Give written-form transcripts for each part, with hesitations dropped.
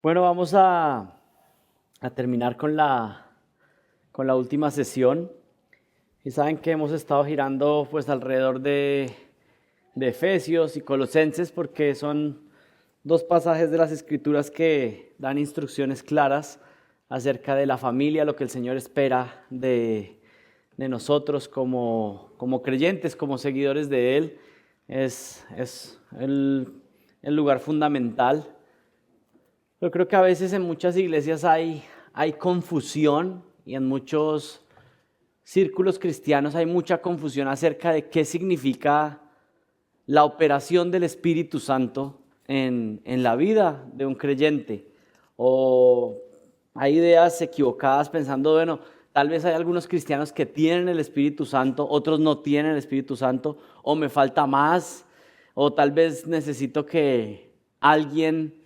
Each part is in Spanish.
Bueno, vamos a terminar con la última sesión. Y saben que hemos estado girando pues alrededor de Efesios y Colosenses porque son dos pasajes de las Escrituras que dan instrucciones claras acerca de la familia, lo que el Señor espera de nosotros como creyentes, como seguidores de Él. Es el lugar fundamental. Yo creo que a veces en muchas iglesias hay confusión y en muchos círculos cristianos hay mucha confusión acerca de qué significa la operación del Espíritu Santo en la vida de un creyente. O hay ideas equivocadas pensando, bueno, tal vez hay algunos cristianos que tienen el Espíritu Santo, otros no tienen el Espíritu Santo, o me falta más, o tal vez necesito que alguien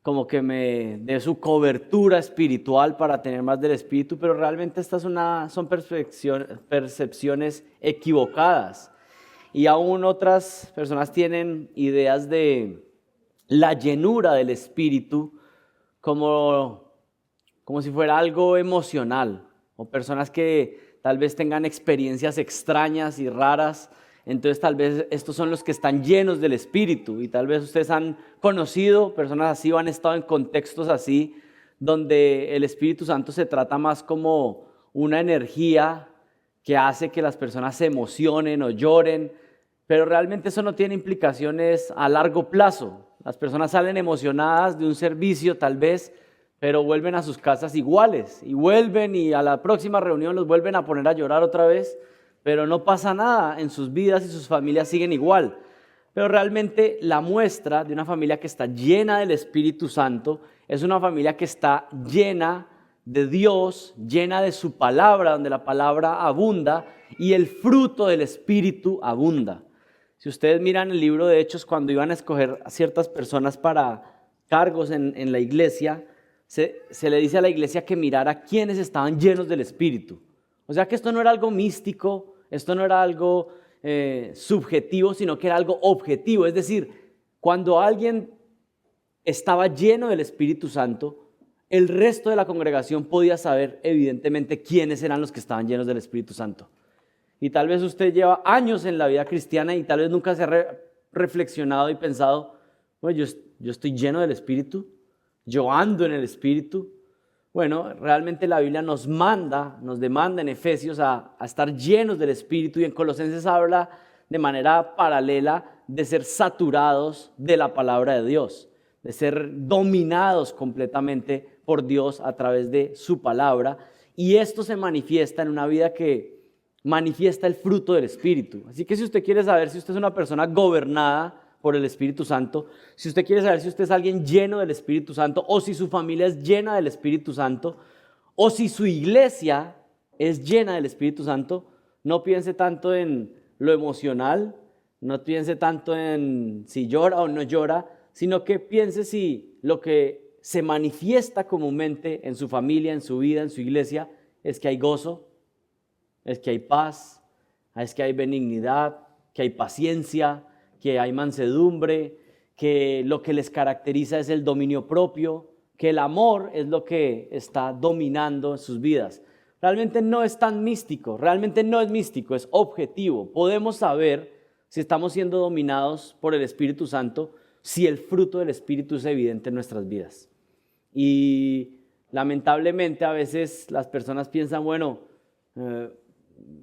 como que me dé su cobertura espiritual para tener más del Espíritu, pero realmente estas son percepciones equivocadas. Y aún otras personas tienen ideas de la llenura del Espíritu como si fuera algo emocional, o personas que tal vez tengan experiencias extrañas y raras. Entonces tal vez estos son los que están llenos del Espíritu, y tal vez ustedes han conocido personas así o han estado en contextos así donde el Espíritu Santo se trata más como una energía que hace que las personas se emocionen o lloren, pero realmente eso no tiene implicaciones a largo plazo. Las personas salen emocionadas de un servicio tal vez, pero vuelven a sus casas iguales y vuelven, y a la próxima reunión los vuelven a poner a llorar otra vez, pero no pasa nada en sus vidas y sus familias siguen igual. Pero realmente la muestra de una familia que está llena del Espíritu Santo es una familia que está llena de Dios, llena de su palabra, donde la palabra abunda y el fruto del Espíritu abunda. Si ustedes miran el libro de Hechos, cuando iban a escoger a ciertas personas para cargos en la iglesia, se le dice a la iglesia que mirara quiénes estaban llenos del Espíritu. O sea que esto no era algo místico, esto no era algo subjetivo, sino que era algo objetivo. Es decir, cuando alguien estaba lleno del Espíritu Santo, el resto de la congregación podía saber evidentemente quiénes eran los que estaban llenos del Espíritu Santo. Y tal vez usted lleva años en la vida cristiana y tal vez nunca se ha reflexionado y pensado, bueno, yo estoy lleno del Espíritu, yo ando en el Espíritu. Bueno, realmente la Biblia nos demanda en Efesios a estar llenos del Espíritu, y en Colosenses habla de manera paralela de ser saturados de la palabra de Dios, de ser dominados completamente por Dios a través de su palabra, y esto se manifiesta en una vida que manifiesta el fruto del Espíritu. Así que si usted quiere saber si usted es una persona gobernada por el Espíritu Santo, si usted quiere saber si usted es alguien lleno del Espíritu Santo, o si su familia es llena del Espíritu Santo, o si su iglesia es llena del Espíritu Santo, no piense tanto en lo emocional, no piense tanto en si llora o no llora, sino que piense si lo que se manifiesta comúnmente en su familia, en su vida, en su iglesia, es que hay gozo, es que hay paz, es que hay benignidad, que hay paciencia, que hay mansedumbre, que lo que les caracteriza es el dominio propio, que el amor es lo que está dominando en sus vidas. Realmente no es tan místico, realmente no es místico, es objetivo. Podemos saber si estamos siendo dominados por el Espíritu Santo, si el fruto del Espíritu es evidente en nuestras vidas. Y lamentablemente a veces las personas piensan, bueno,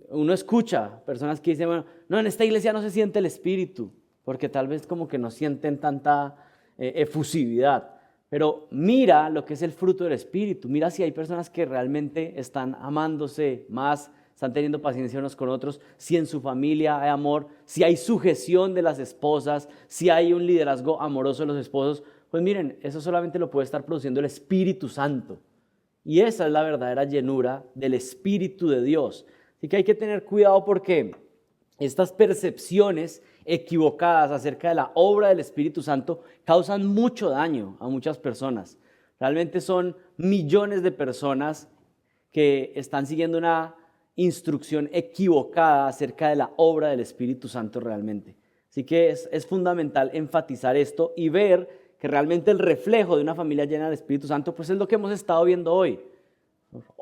uno escucha personas que dicen, bueno, no, en esta iglesia no se siente el Espíritu, porque tal vez como que no sienten tanta efusividad. Pero mira lo que es el fruto del Espíritu, mira si hay personas que realmente están amándose más, están teniendo paciencia unos con otros, si en su familia hay amor, si hay sujeción de las esposas, si hay un liderazgo amoroso de los esposos. Pues miren, eso solamente lo puede estar produciendo el Espíritu Santo. Y esa es la verdadera llenura del Espíritu de Dios. Así que hay que tener cuidado porque estas percepciones equivocadas acerca de la obra del Espíritu Santo causan mucho daño a muchas personas. Realmente son millones de personas que están siguiendo una instrucción equivocada acerca de la obra del Espíritu Santo realmente. Así que es fundamental enfatizar esto y ver que realmente el reflejo de una familia llena del Espíritu Santo, pues es lo que hemos estado viendo hoy.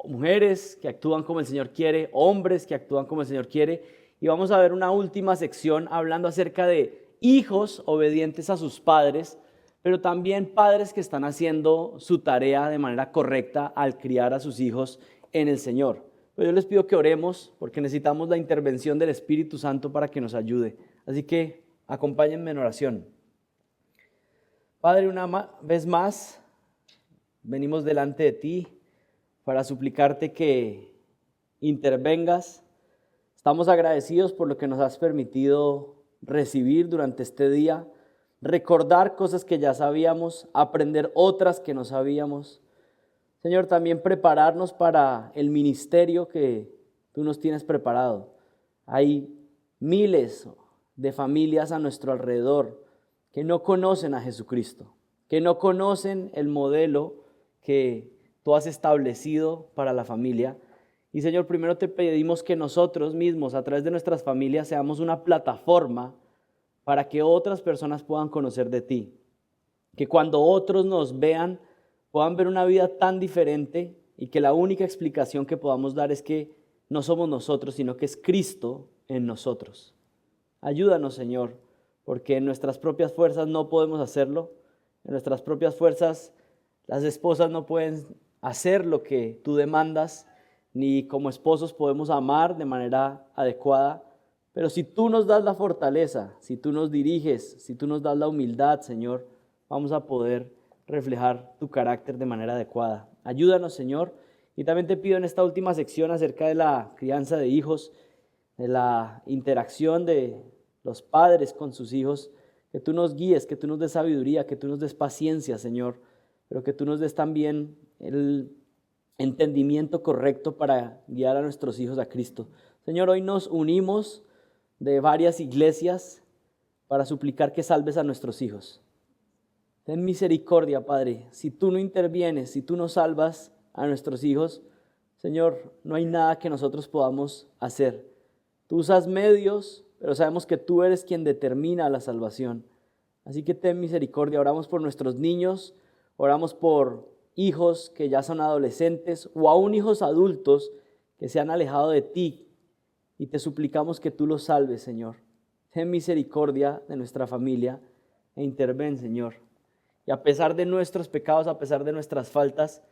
Mujeres que actúan como el Señor quiere, hombres que actúan como el Señor quiere. Y vamos a ver una última sección hablando acerca de hijos obedientes a sus padres, pero también padres que están haciendo su tarea de manera correcta al criar a sus hijos en el Señor. Pero yo les pido que oremos porque necesitamos la intervención del Espíritu Santo para que nos ayude. Así que acompáñenme en oración. Padre, una vez más, venimos delante de ti para suplicarte que intervengas. Estamos agradecidos por lo que nos has permitido recibir durante este día, recordar cosas que ya sabíamos, aprender otras que no sabíamos. Señor, también prepararnos para el ministerio que tú nos tienes preparado. Hay miles de familias a nuestro alrededor que no conocen a Jesucristo, que no conocen el modelo que tú has establecido para la familia. Y Señor, primero te pedimos que nosotros mismos, a través de nuestras familias, seamos una plataforma para que otras personas puedan conocer de ti. Que cuando otros nos vean, puedan ver una vida tan diferente y que la única explicación que podamos dar es que no somos nosotros, sino que es Cristo en nosotros. Ayúdanos, Señor, porque en nuestras propias fuerzas no podemos hacerlo. En nuestras propias fuerzas las esposas no pueden hacer lo que tú demandas, ni como esposos podemos amar de manera adecuada. Pero si tú nos das la fortaleza, si tú nos diriges, si tú nos das la humildad, Señor, vamos a poder reflejar tu carácter de manera adecuada. Ayúdanos, Señor. Y también te pido en esta última sección acerca de la crianza de hijos, de la interacción de los padres con sus hijos, que tú nos guíes, que tú nos des sabiduría, que tú nos des paciencia, Señor, pero que tú nos des también el entendimiento correcto para guiar a nuestros hijos a Cristo. Señor, hoy nos unimos de varias iglesias para suplicar que salves a nuestros hijos. Ten misericordia, Padre. Si tú no intervienes, si tú no salvas a nuestros hijos, Señor, no hay nada que nosotros podamos hacer. Tú usas medios, pero sabemos que tú eres quien determina la salvación. Así que ten misericordia. Oramos por nuestros niños, oramos por hijos que ya son adolescentes o aún hijos adultos que se han alejado de ti y te suplicamos que tú los salves, Señor. Ten misericordia de nuestra familia e interven, Señor. Y a pesar de nuestros pecados, a pesar de nuestras faltas,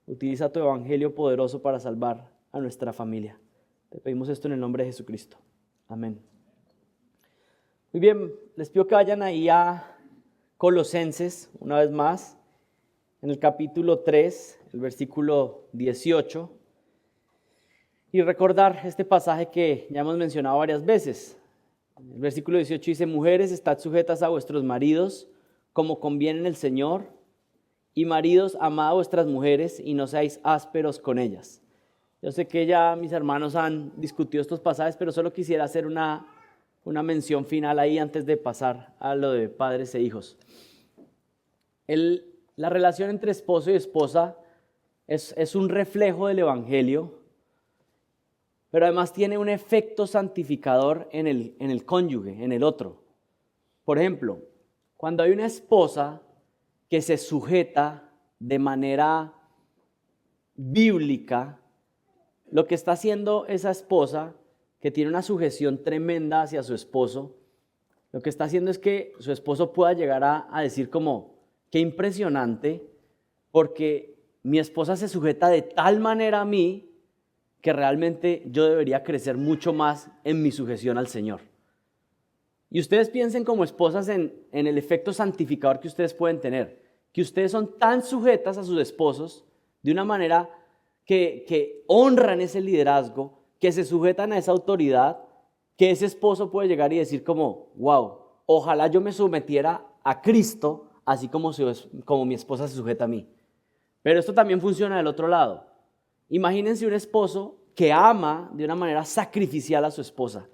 utiliza tu evangelio poderoso para salvar a nuestra familia. Te pedimos esto en el nombre de Jesucristo. Amén. Muy bien, les pido que vayan ahí a Colosenses, una vez más, en el capítulo 3, el versículo 18, y recordar este pasaje que ya hemos mencionado varias veces. El versículo 18 dice: mujeres, estad sujetas a vuestros maridos, como conviene en el Señor, y maridos, amad a vuestras mujeres y no seáis ásperos con ellas. Yo sé que ya mis hermanos han discutido estos pasajes, pero solo quisiera hacer una mención final ahí antes de pasar a lo de padres e hijos. La relación entre esposo y esposa es un reflejo del evangelio, pero además tiene un efecto santificador en el cónyuge, en el otro. Por ejemplo, cuando hay una esposa que se sujeta de manera bíblica, lo que está haciendo esa esposa, que tiene una sujeción tremenda hacia su esposo, lo que está haciendo es que su esposo pueda llegar a decir como: qué impresionante, porque mi esposa se sujeta de tal manera a mí que realmente yo debería crecer mucho más en mi sujeción al Señor. Y ustedes piensen como esposas en el efecto santificador que ustedes pueden tener, que ustedes son tan sujetas a sus esposos de una manera que honran ese liderazgo, que se sujetan a esa autoridad, que ese esposo puede llegar y decir como: wow, ojalá yo me sometiera a Cristo así como mi esposa se sujeta a mí. Pero esto también funciona del otro lado. Imagínense un esposo que ama de una manera sacrificial a su esposa,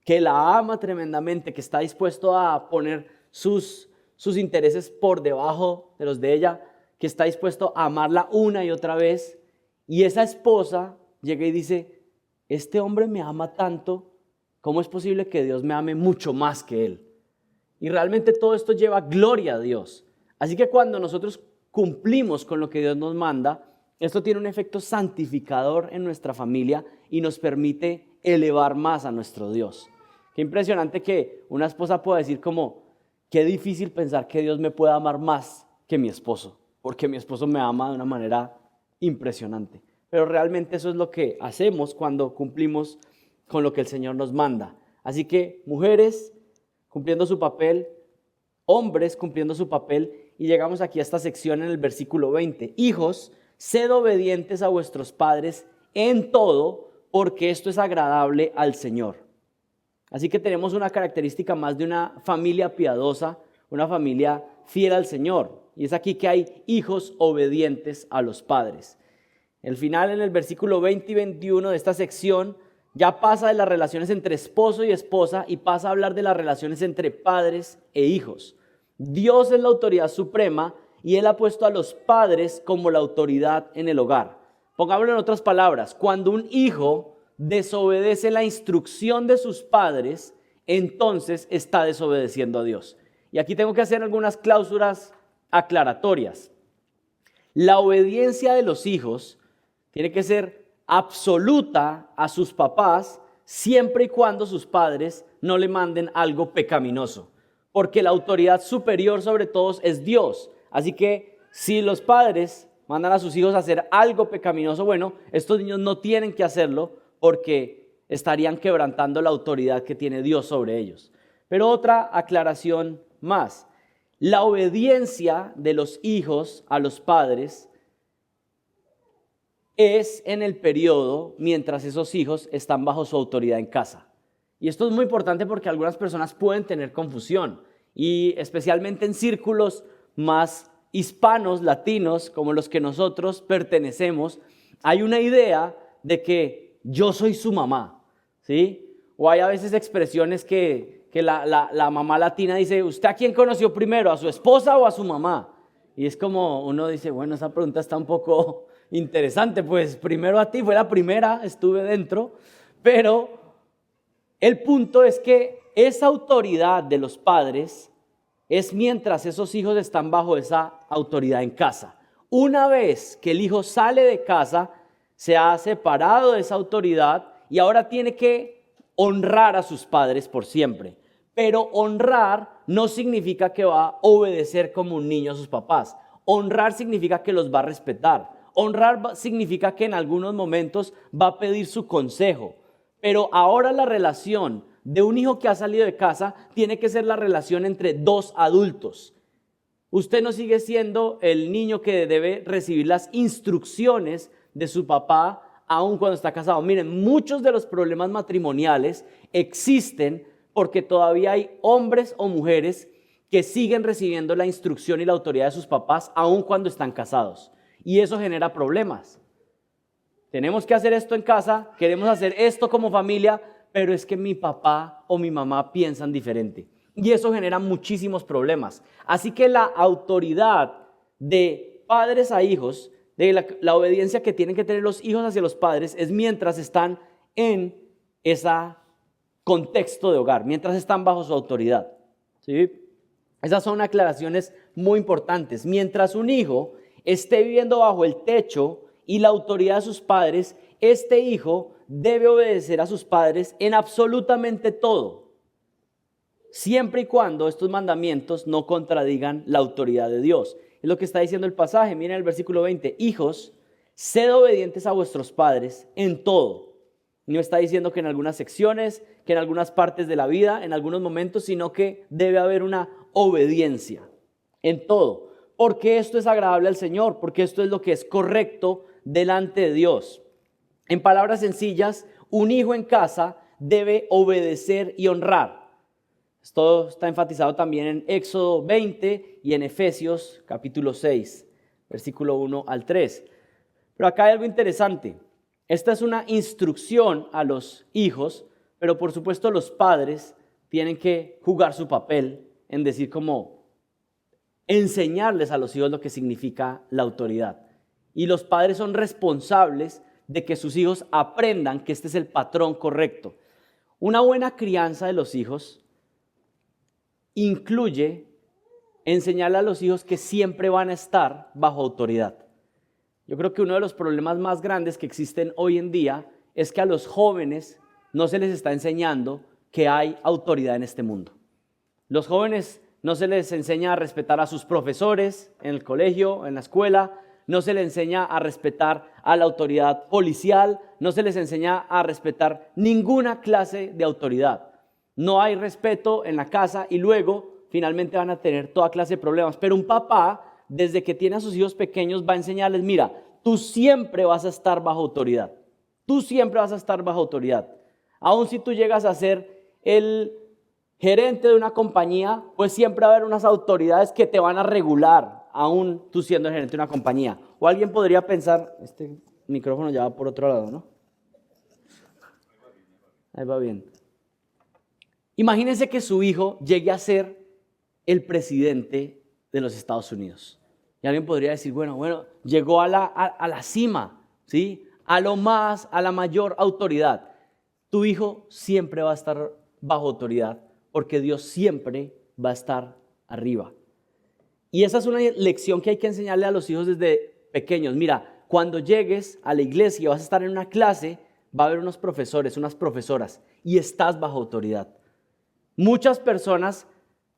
que la ama tremendamente, que está dispuesto a poner sus intereses por debajo de los de ella, que está dispuesto a amarla una y otra vez. Y esa esposa llega y dice: este hombre me ama tanto, ¿cómo es posible que Dios me ame mucho más que él? Y realmente todo esto lleva gloria a Dios. Así que cuando nosotros cumplimos con lo que Dios nos manda, esto tiene un efecto santificador en nuestra familia y nos permite elevar más a nuestro Dios. Qué impresionante que una esposa pueda decir como, qué difícil pensar que Dios me pueda amar más que mi esposo, porque mi esposo me ama de una manera impresionante. Pero realmente eso es lo que hacemos cuando cumplimos con lo que el Señor nos manda. Así que mujeres cumpliendo su papel, hombres cumpliendo su papel, y llegamos aquí a esta sección en el versículo 20. Hijos, sed obedientes a vuestros padres en todo, porque esto es agradable al Señor. Así que tenemos una característica más de una familia piadosa, una familia fiel al Señor. Y es aquí que hay hijos obedientes a los padres. El final, en el versículo 20 y 21 de esta sección, ya pasa de las relaciones entre esposo y esposa y pasa a hablar de las relaciones entre padres e hijos. Dios es la autoridad suprema y Él ha puesto a los padres como la autoridad en el hogar. Pongámoslo en otras palabras, cuando un hijo desobedece la instrucción de sus padres, entonces está desobedeciendo a Dios. Y aquí tengo que hacer algunas cláusulas aclaratorias. La obediencia de los hijos tiene que ser absoluta a sus papás siempre y cuando sus padres no le manden algo pecaminoso, porque la autoridad superior sobre todos es Dios. Así que si los padres mandan a sus hijos a hacer algo pecaminoso, bueno, estos niños no tienen que hacerlo porque estarían quebrantando la autoridad que tiene Dios sobre ellos. Pero otra aclaración más. La obediencia de los hijos a los padres es en el periodo mientras esos hijos están bajo su autoridad en casa. Y esto es muy importante porque algunas personas pueden tener confusión, y especialmente en círculos más hispanos, latinos, como los que nosotros pertenecemos, hay una idea de que yo soy su mamá, ¿sí? O hay a veces expresiones que la mamá latina dice, ¿usted a quién conoció primero, a su esposa o a su mamá? Y es como uno dice, bueno, esa pregunta está un poco interesante, pues primero a ti, fue la primera, estuve dentro, pero el punto es que esa autoridad de los padres es mientras esos hijos están bajo esa autoridad en casa. Una vez que el hijo sale de casa, se ha separado de esa autoridad y ahora tiene que honrar a sus padres por siempre. Pero honrar no significa que va a obedecer como un niño a sus papás. Honrar significa que los va a respetar. Honrar significa que en algunos momentos va a pedir su consejo. Pero ahora la relación de un hijo que ha salido de casa tiene que ser la relación entre dos adultos. Usted no sigue siendo el niño que debe recibir las instrucciones de su papá aun cuando está casado. Miren, muchos de los problemas matrimoniales existen porque todavía hay hombres o mujeres que siguen recibiendo la instrucción y la autoridad de sus papás aun cuando están casados. Y eso genera problemas. Tenemos que hacer esto en casa, queremos hacer esto como familia, pero es que mi papá o mi mamá piensan diferente. Y eso genera muchísimos problemas. Así que la autoridad de padres a hijos, de la obediencia que tienen que tener los hijos hacia los padres, es mientras están en ese contexto de hogar, mientras están bajo su autoridad. ¿Sí? Esas son aclaraciones muy importantes. Mientras un hijo esté viviendo bajo el techo y la autoridad de sus padres, este hijo debe obedecer a sus padres en absolutamente todo, siempre y cuando estos mandamientos no contradigan la autoridad de Dios. Es lo que está diciendo el pasaje. Miren el versículo 20. Hijos, sed obedientes a vuestros padres en todo. No está diciendo que en algunas secciones, que en algunas partes de la vida, en algunos momentos, sino que debe haber una obediencia en todo. Porque esto es agradable al Señor, porque esto es lo que es correcto delante de Dios. En palabras sencillas, un hijo en casa debe obedecer y honrar. Esto está enfatizado también en Éxodo 20 y en Efesios capítulo 6, versículo 1 al 3. Pero acá hay algo interesante. Esta es una instrucción a los hijos, pero por supuesto los padres tienen que jugar su papel en decir como enseñarles a los hijos lo que significa la autoridad. Y los padres son responsables de que sus hijos aprendan que este es el patrón correcto. Una buena crianza de los hijos incluye enseñarle a los hijos que siempre van a estar bajo autoridad. Yo creo que uno de los problemas más grandes que existen hoy en día es que a los jóvenes no se les está enseñando que hay autoridad en este mundo. Los jóvenes no se les enseña a respetar a sus profesores en el colegio, en la escuela, no se les enseña a respetar a la autoridad policial, no se les enseña a respetar ninguna clase de autoridad. No hay respeto en la casa y luego finalmente van a tener toda clase de problemas. Pero un papá, desde que tiene a sus hijos pequeños, va a enseñarles, mira, tú siempre vas a estar bajo autoridad. Tú siempre vas a estar bajo autoridad. Aun si tú llegas a ser el gerente de una compañía, pues siempre va a haber unas autoridades que te van a regular, aún tú siendo el gerente de una compañía. O alguien podría pensar, este micrófono ya va por otro lado, ¿no? Ahí va bien. Imagínense que su hijo llegue a ser el presidente de los Estados Unidos. Y alguien podría decir, bueno, llegó a la cima, ¿sí? A la mayor autoridad. Tu hijo siempre va a estar bajo autoridad, porque Dios siempre va a estar arriba. Y esa es una lección que hay que enseñarle a los hijos desde pequeños. Mira, cuando llegues a la iglesia y vas a estar en una clase, va a haber unos profesores, unas profesoras, y estás bajo autoridad. Muchas personas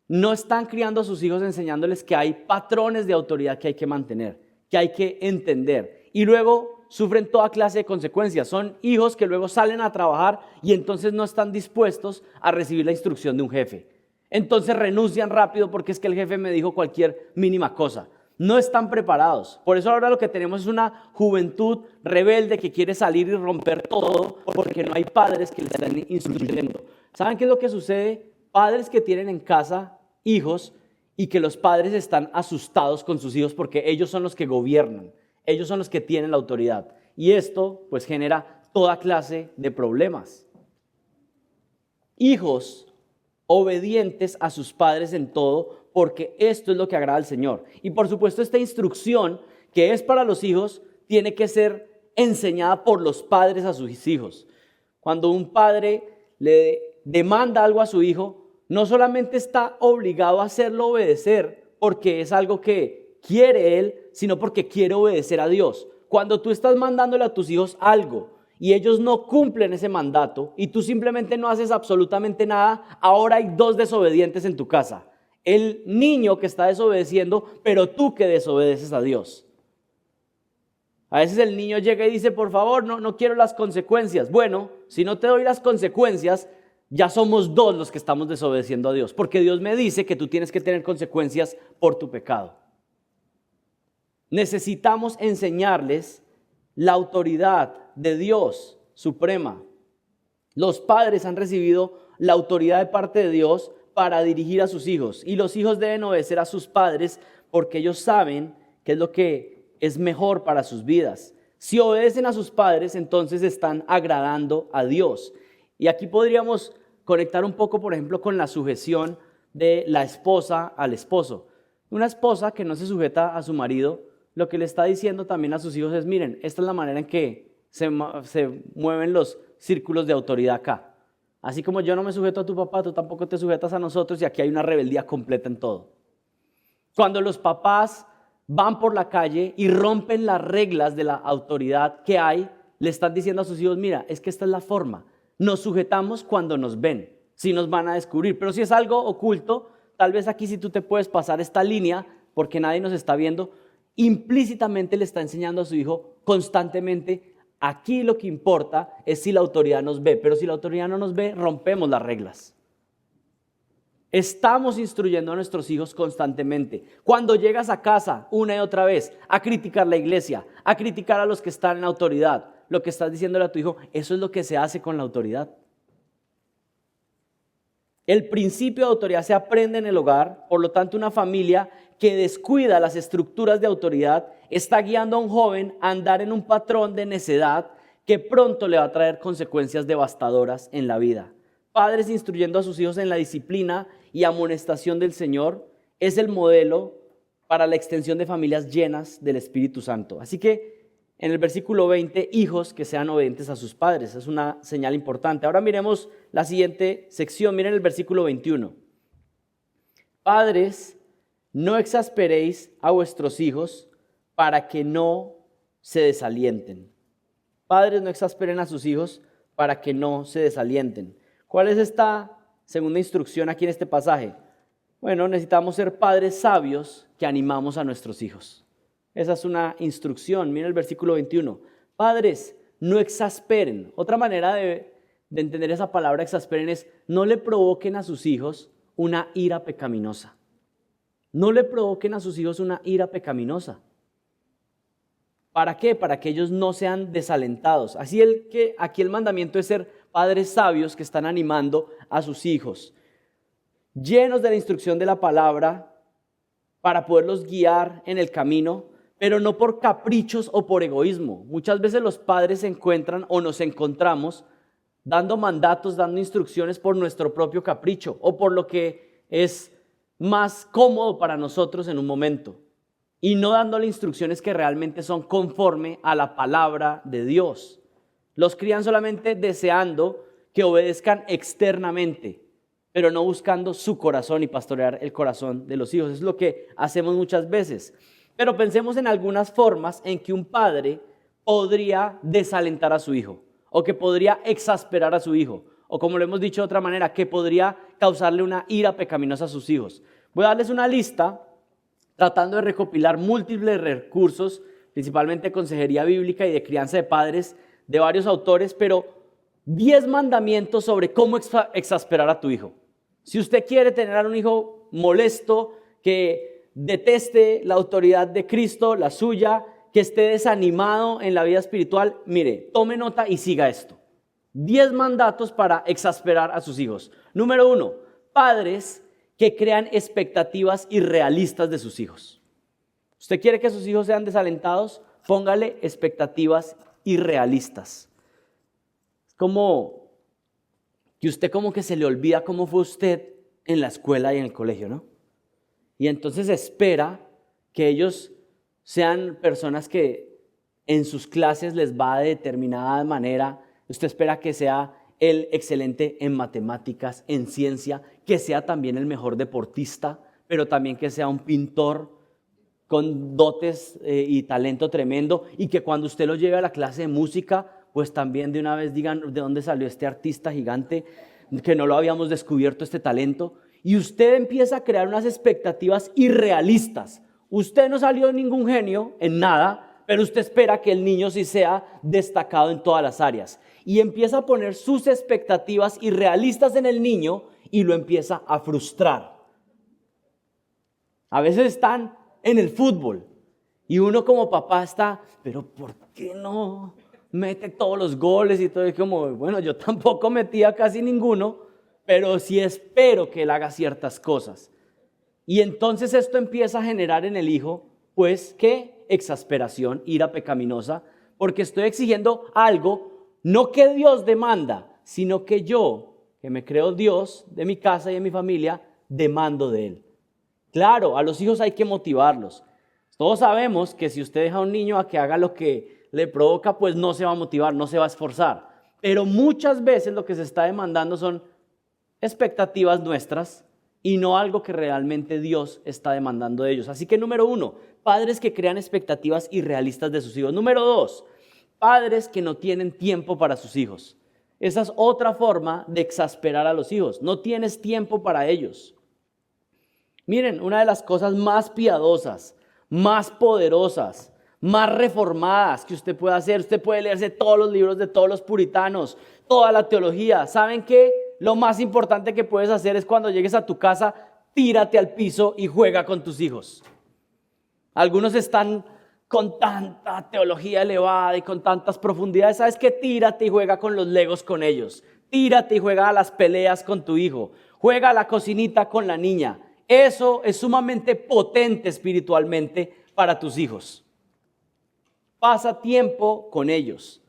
no están criando a sus hijos enseñándoles que hay patrones de autoridad que hay que mantener, que hay que entender. Y luego sufren toda clase de consecuencias. Son hijos que luego salen a trabajar y entonces no están dispuestos a recibir la instrucción de un jefe. Entonces renuncian rápido porque es que el jefe me dijo cualquier mínima cosa. No están preparados. Por eso ahora lo que tenemos es una juventud rebelde que quiere salir y romper todo porque no hay padres que les están instruyendo. ¿Saben qué es lo que sucede? Padres que tienen en casa hijos y que los padres están asustados con sus hijos porque ellos son los que gobiernan. Ellos son los que tienen la autoridad. Y esto pues genera toda clase de problemas. Hijos obedientes a sus padres en todo, porque esto es lo que agrada al Señor. Y por supuesto esta instrucción que es para los hijos tiene que ser enseñada por los padres a sus hijos. Cuando un padre le demanda algo a su hijo, no solamente está obligado a hacerlo obedecer porque es algo que quiere él, sino porque quiere obedecer a Dios. Cuando tú estás mandándole a tus hijos algo y ellos no cumplen ese mandato y tú simplemente no haces absolutamente nada, ahora hay dos desobedientes en tu casa. El niño que está desobedeciendo, pero tú que desobedeces a Dios. A veces el niño llega y dice, por favor, no quiero las consecuencias. Bueno, si no te doy las consecuencias, ya somos dos los que estamos desobedeciendo a Dios, porque Dios me dice que tú tienes que tener consecuencias por tu pecado. Necesitamos enseñarles la autoridad de Dios suprema. Los padres han recibido la autoridad de parte de Dios para dirigir a sus hijos, y los hijos deben obedecer a sus padres porque ellos saben qué es lo que es mejor para sus vidas. Si obedecen a sus padres, entonces están agradando a Dios. Y aquí podríamos conectar un poco, por ejemplo, con la sujeción de la esposa al esposo. Una esposa que no se sujeta a su marido, lo que le está diciendo también a sus hijos es, miren, esta es la manera en que se mueven los círculos de autoridad acá. Así como yo no me sujeto a tu papá, tú tampoco te sujetas a nosotros, y aquí hay una rebeldía completa en todo. Cuando los papás van por la calle y rompen las reglas de la autoridad que hay, le están diciendo a sus hijos, mira, es que esta es la forma. Nos sujetamos cuando nos ven, si nos van a descubrir. Pero si es algo oculto, tal vez aquí sí tú te puedes pasar esta línea porque nadie nos está viendo. Implícitamente le está enseñando a su hijo constantemente, aquí lo que importa es si la autoridad nos ve, pero si la autoridad no nos ve, rompemos las reglas. Estamos instruyendo a nuestros hijos constantemente. Cuando llegas a casa una y otra vez a criticar la iglesia, a criticar a los que están en autoridad, lo que estás diciéndole a tu hijo, eso es lo que se hace con la autoridad. El principio de autoridad se aprende en el hogar, por lo tanto una familia que descuida las estructuras de autoridad está guiando a un joven a andar en un patrón de necedad que pronto le va a traer consecuencias devastadoras en la vida. Padres instruyendo a sus hijos en la disciplina y amonestación del Señor es el modelo para la extensión de familias llenas del Espíritu Santo. Así que en el versículo 20, hijos que sean obedientes a sus padres. Es una señal importante. Ahora miremos la siguiente sección. Miren el versículo 21. Padres, no exasperéis a vuestros hijos para que no se desalienten. Padres, no exasperen a sus hijos para que no se desalienten. ¿Cuál es esta segunda instrucción aquí en este pasaje? Bueno, necesitamos ser padres sabios que animamos a nuestros hijos. Esa es una instrucción. Mira el versículo 21. Padres, no exasperen. Otra manera de entender esa palabra exasperen es no le provoquen a sus hijos una ira pecaminosa. No le provoquen a sus hijos una ira pecaminosa. ¿Para qué? Para que ellos no sean desalentados. Así aquí el mandamiento es ser padres sabios que están animando a sus hijos, llenos de la instrucción de la palabra para poderlos guiar en el camino, pero no por caprichos o por egoísmo. Muchas veces los padres se encuentran o nos encontramos dando mandatos, dando instrucciones por nuestro propio capricho o por lo que es más cómodo para nosotros en un momento, y no dándole instrucciones que realmente son conforme a la palabra de Dios. Los crían solamente deseando que obedezcan externamente, pero no buscando su corazón y pastorear el corazón de los hijos. Es lo que hacemos muchas veces. Pero pensemos en algunas formas en que un padre podría desalentar a su hijo, o que podría exasperar a su hijo, o como lo hemos dicho de otra manera, que podría causarle una ira pecaminosa a sus hijos. Voy a darles una lista tratando de recopilar múltiples recursos, principalmente consejería bíblica y de crianza de padres de varios autores, pero 10 mandamientos sobre cómo exasperar a tu hijo. Si usted quiere tener a un hijo molesto, que deteste la autoridad de Cristo, la suya, que esté desanimado en la vida espiritual, mire, tome nota y siga esto. 10 mandatos para exasperar a sus hijos. Número 1, padres que crean expectativas irrealistas de sus hijos. ¿Usted quiere que sus hijos sean desalentados? Póngale expectativas irrealistas. Es como que usted como que se le olvida cómo fue usted en la escuela y en el colegio, ¿no? Y entonces espera que ellos sean personas que en sus clases les va de determinada manera. Usted espera que sea el excelente en matemáticas, en ciencia, que sea también el mejor deportista, pero también que sea un pintor con dotes y talento tremendo, y que cuando usted lo lleve a la clase de música, pues también de una vez digan de dónde salió este artista gigante, que no lo habíamos descubierto este talento, y usted empieza a crear unas expectativas irrealistas. Usted no salió ningún genio en nada, pero usted espera que el niño sí sea destacado en todas las áreas. Y empieza a poner sus expectativas irrealistas en el niño y lo empieza a frustrar. A veces están en el fútbol y uno como papá está, pero ¿por qué no mete todos los goles y todo? Y como, bueno, yo tampoco metía casi ninguno, pero sí espero que él haga ciertas cosas. Y entonces esto empieza a generar en el hijo, pues, ¿qué? Exasperación, ira pecaminosa, porque estoy exigiendo algo no que Dios demanda, sino que yo, que me creo Dios de mi casa y de mi familia, demando de Él. Claro, a los hijos hay que motivarlos. Todos sabemos que si usted deja a un niño a que haga lo que le provoca, pues no se va a motivar, no se va a esforzar. Pero muchas veces lo que se está demandando son expectativas nuestras y no algo que realmente Dios está demandando de ellos. Así que número 1, padres que crean expectativas irrealistas de sus hijos. Número 2, padres que no tienen tiempo para sus hijos. Esa es otra forma de exasperar a los hijos. No tienes tiempo para ellos. Miren, una de las cosas más piadosas, más poderosas, más reformadas que usted puede hacer, usted puede leerse todos los libros de todos los puritanos, toda la teología. ¿Saben qué? Lo más importante que puedes hacer es cuando llegues a tu casa, tírate al piso y juega con tus hijos. Algunos están con tanta teología elevada y con tantas profundidades. ¿Sabes qué? Tírate y juega con los legos con ellos. Tírate y juega a las peleas con tu hijo. Juega a la cocinita con la niña. Eso es sumamente potente espiritualmente para tus hijos. Pasa tiempo con ellos.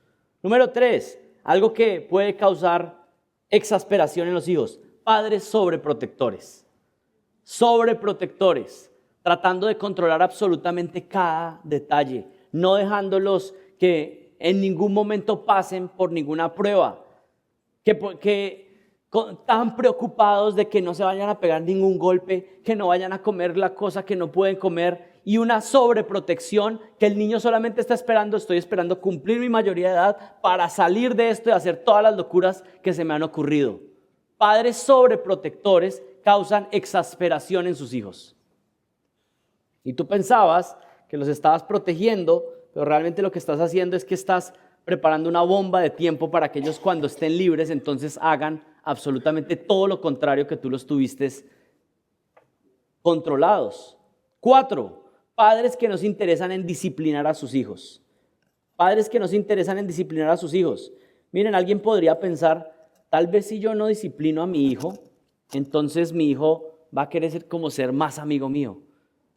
Número 3, algo que puede causar exasperación en los hijos. Padres sobreprotectores. Sobreprotectores. Tratando de controlar absolutamente cada detalle. No dejándolos que en ningún momento pasen por ninguna prueba. Que tan preocupados de que no se vayan a pegar ningún golpe, que no vayan a comer la cosa que no pueden comer, y una sobreprotección que el niño solamente está esperando, estoy esperando cumplir mi mayoría de edad para salir de esto y hacer todas las locuras que se me han ocurrido. Padres sobreprotectores causan exasperación en sus hijos. Y tú pensabas que los estabas protegiendo, pero realmente lo que estás haciendo es que estás preparando una bomba de tiempo para que ellos, cuando estén libres, entonces hagan absolutamente todo lo contrario que tú los tuviste controlados. 4, padres que no se interesan en disciplinar a sus hijos. Padres que no se interesan en disciplinar a sus hijos. Miren, alguien podría pensar, tal vez si yo no disciplino a mi hijo, entonces mi hijo va a querer ser más amigo mío.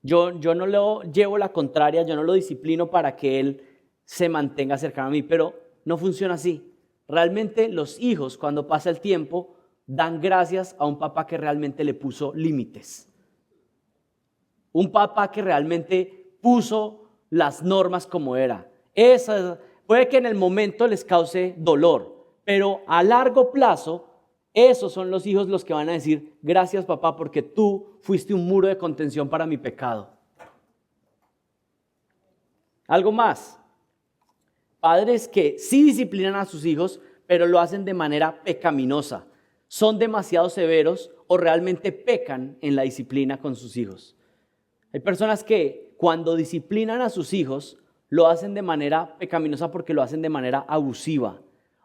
Yo no lo llevo la contraria, yo no lo disciplino para que él se mantenga cercano a mí, pero no funciona así. Realmente los hijos, cuando pasa el tiempo, dan gracias a un papá que realmente le puso límites. Un papá que realmente puso las normas como era. Puede que en el momento les cause dolor, pero a largo plazo, esos son los hijos los que van a decir, gracias papá, porque tú fuiste un muro de contención para mi pecado. Algo más. Padres que sí disciplinan a sus hijos, pero lo hacen de manera pecaminosa. Son demasiado severos o realmente pecan en la disciplina con sus hijos. Hay personas que cuando disciplinan a sus hijos, lo hacen de manera pecaminosa porque lo hacen de manera abusiva.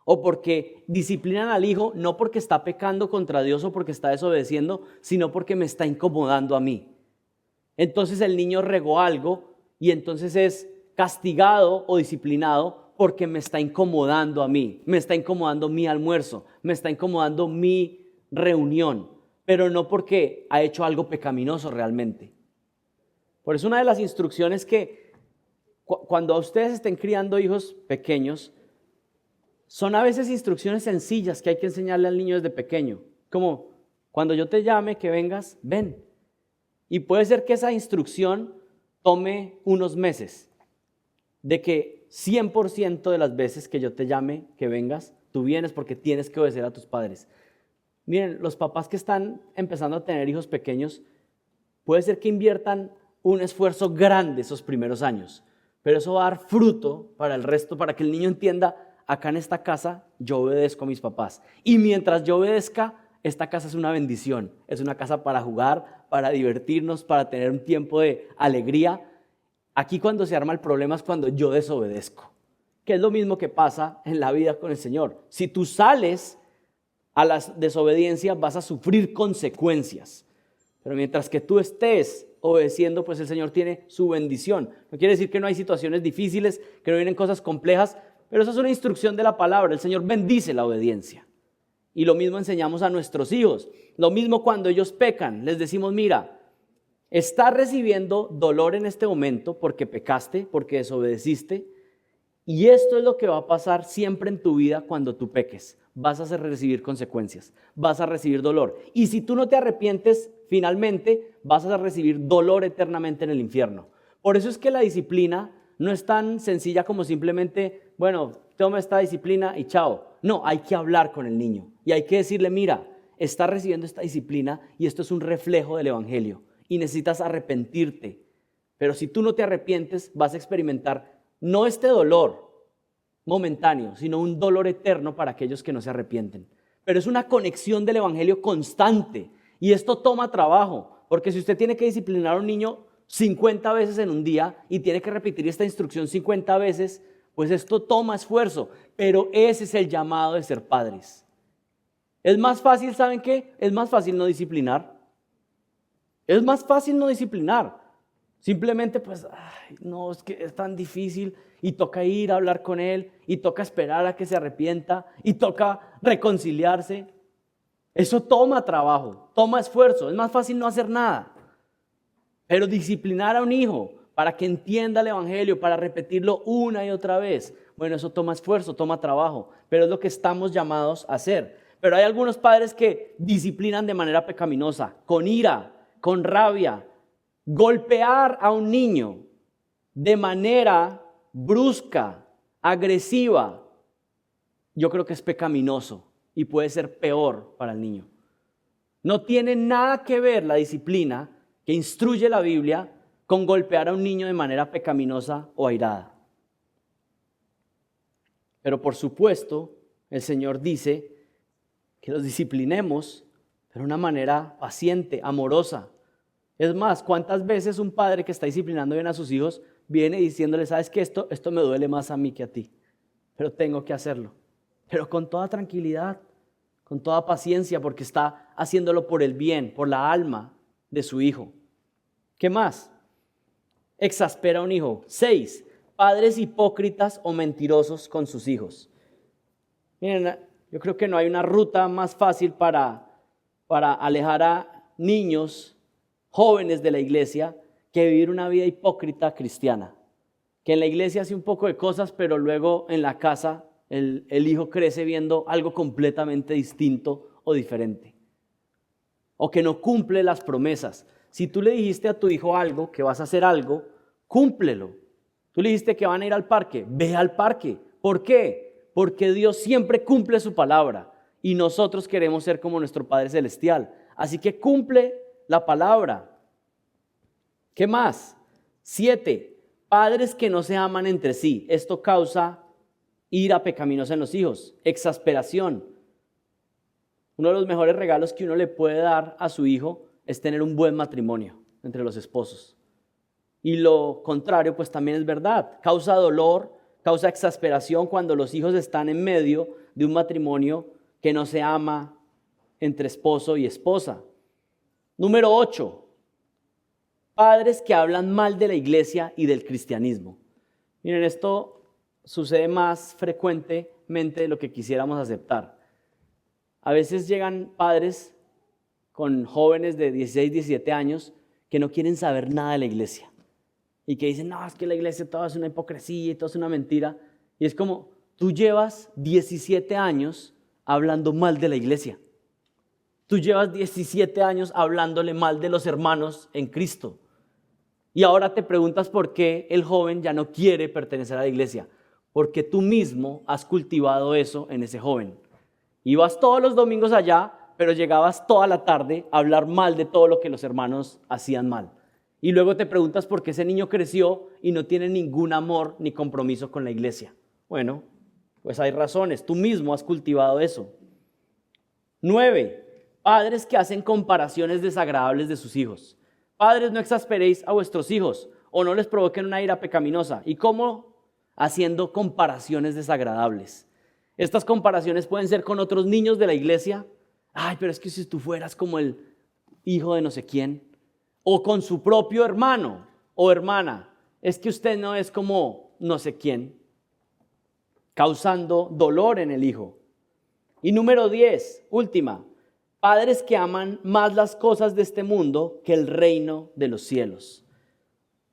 O porque disciplinan al hijo no porque está pecando contra Dios o porque está desobedeciendo, sino porque me está incomodando a mí. Entonces el niño regó algo y entonces es castigado o disciplinado porque me está incomodando a mí, me está incomodando mi almuerzo, me está incomodando mi reunión, pero no porque ha hecho algo pecaminoso realmente. Por eso una de las instrucciones que cuando ustedes estén criando hijos pequeños, son a veces instrucciones sencillas que hay que enseñarle al niño desde pequeño, como cuando yo te llame que vengas, ven. Y puede ser que esa instrucción tome unos meses, de que 100% de las veces que yo te llame que vengas, tú vienes porque tienes que obedecer a tus padres. Miren, los papás que están empezando a tener hijos pequeños, puede ser que inviertan un esfuerzo grande esos primeros años, pero eso va a dar fruto para el resto, para que el niño entienda, acá en esta casa yo obedezco a mis papás. Y mientras yo obedezca, esta casa es una bendición. Es una casa para jugar, para divertirnos, para tener un tiempo de alegría. Aquí cuando se arma el problema es cuando yo desobedezco, que es lo mismo que pasa en la vida con el Señor. Si tú sales a la desobediencia, vas a sufrir consecuencias. Pero mientras que tú estés obedeciendo, pues el Señor tiene su bendición. No quiere decir que no hay situaciones difíciles, que no vienen cosas complejas, pero eso es una instrucción de la palabra. El Señor bendice la obediencia. Y lo mismo enseñamos a nuestros hijos. Lo mismo cuando ellos pecan. Les decimos, mira, estás recibiendo dolor en este momento porque pecaste, porque desobedeciste. Y esto es lo que va a pasar siempre en tu vida cuando tú peques. Vas a recibir consecuencias, vas a recibir dolor. Y si tú no te arrepientes, finalmente vas a recibir dolor eternamente en el infierno. Por eso es que la disciplina no es tan sencilla como simplemente, bueno, toma esta disciplina y chao. No, hay que hablar con el niño y hay que decirle, mira, estás recibiendo esta disciplina y esto es un reflejo del evangelio y necesitas arrepentirte. Pero si tú no te arrepientes, vas a experimentar no este dolor momentáneo, sino un dolor eterno para aquellos que no se arrepienten. Pero es una conexión del evangelio constante y esto toma trabajo, porque si usted tiene que disciplinar a un niño 50 veces en un día y tiene que repetir esta instrucción 50 veces, pues esto toma esfuerzo, pero ese es el llamado de ser padres. Es más fácil, ¿saben qué? Es más fácil no disciplinar. Es más fácil no disciplinar. Simplemente pues, no, es que es tan difícil y toca ir a hablar con él y toca esperar a que se arrepienta y toca reconciliarse. Eso toma trabajo, toma esfuerzo, es más fácil no hacer nada. Pero disciplinar a un hijo para que entienda el evangelio, para repetirlo una y otra vez, bueno, eso toma esfuerzo, toma trabajo, pero es lo que estamos llamados a hacer. Pero hay algunos padres que disciplinan de manera pecaminosa, con ira, con rabia. Golpear a un niño de manera brusca, agresiva, yo creo que es pecaminoso. y puede ser peor para el niño. No tiene nada que ver la disciplina que instruye la Biblia con golpear a un niño de manera pecaminosa o airada. Pero por supuesto, el Señor dice que los disciplinemos de una manera paciente, amorosa. Es más, ¿cuántas veces un padre que está disciplinando bien a sus hijos viene diciéndole, sabes que esto me duele más a mí que a ti, pero tengo que hacerlo? Pero con toda tranquilidad, con toda paciencia, porque está haciéndolo por el bien, por la alma de su hijo. ¿Qué más? Exaspera a un hijo. 6. Padres hipócritas o mentirosos con sus hijos. Miren, yo creo que no hay una ruta más fácil para alejar a niños, jóvenes de la iglesia, que vivir una vida hipócrita cristiana. Que en la iglesia hace un poco de cosas, pero luego en la casa el hijo crece viendo algo completamente distinto o diferente. O que no cumple las promesas. Si tú le dijiste a tu hijo algo, que vas a hacer algo, cúmplelo. Tú le dijiste que van a ir al parque, ve al parque. ¿Por qué? Porque Dios siempre cumple su palabra y nosotros queremos ser como nuestro Padre Celestial. Así que cumple la palabra. ¿Qué más? 7. Padres que no se aman entre sí. Esto causa ira pecaminosa en los hijos, exasperación. Uno de los mejores regalos que uno le puede dar a su hijo es tener un buen matrimonio entre los esposos. Y lo contrario, pues también es verdad. Causa dolor, causa exasperación cuando los hijos están en medio de un matrimonio que no se ama entre esposo y esposa. Número 8. Padres que hablan mal de la iglesia y del cristianismo. Miren, esto sucede más frecuentemente de lo que quisiéramos aceptar. A veces llegan padres con jóvenes de 16, 17 años que no quieren saber nada de la iglesia. Y que dicen, no, es que la iglesia todo es una hipocresía y todo es una mentira. Y es como, tú llevas 17 años hablando mal de la iglesia. Tú llevas 17 años hablándole mal de los hermanos en Cristo. Y ahora te preguntas por qué el joven ya no quiere pertenecer a la iglesia. Porque tú mismo has cultivado eso en ese joven. Ibas todos los domingos allá, pero llegabas toda la tarde a hablar mal de todo lo que los hermanos hacían mal. Y luego te preguntas por qué ese niño creció y no tiene ningún amor ni compromiso con la iglesia. Bueno, pues hay razones. Tú mismo has cultivado eso. 9. Padres que hacen comparaciones desagradables de sus hijos. Padres, no exasperéis a vuestros hijos o no les provoquen una ira pecaminosa. ¿Y cómo? Haciendo comparaciones desagradables. Estas comparaciones pueden ser con otros niños de la iglesia. Ay, pero es que si tú fueras como el hijo de no sé quién. O con su propio hermano o hermana. Es que usted no es como no sé quién. Causando dolor en el hijo. Y número 10, última. Padres que aman más las cosas de este mundo que el reino de los cielos.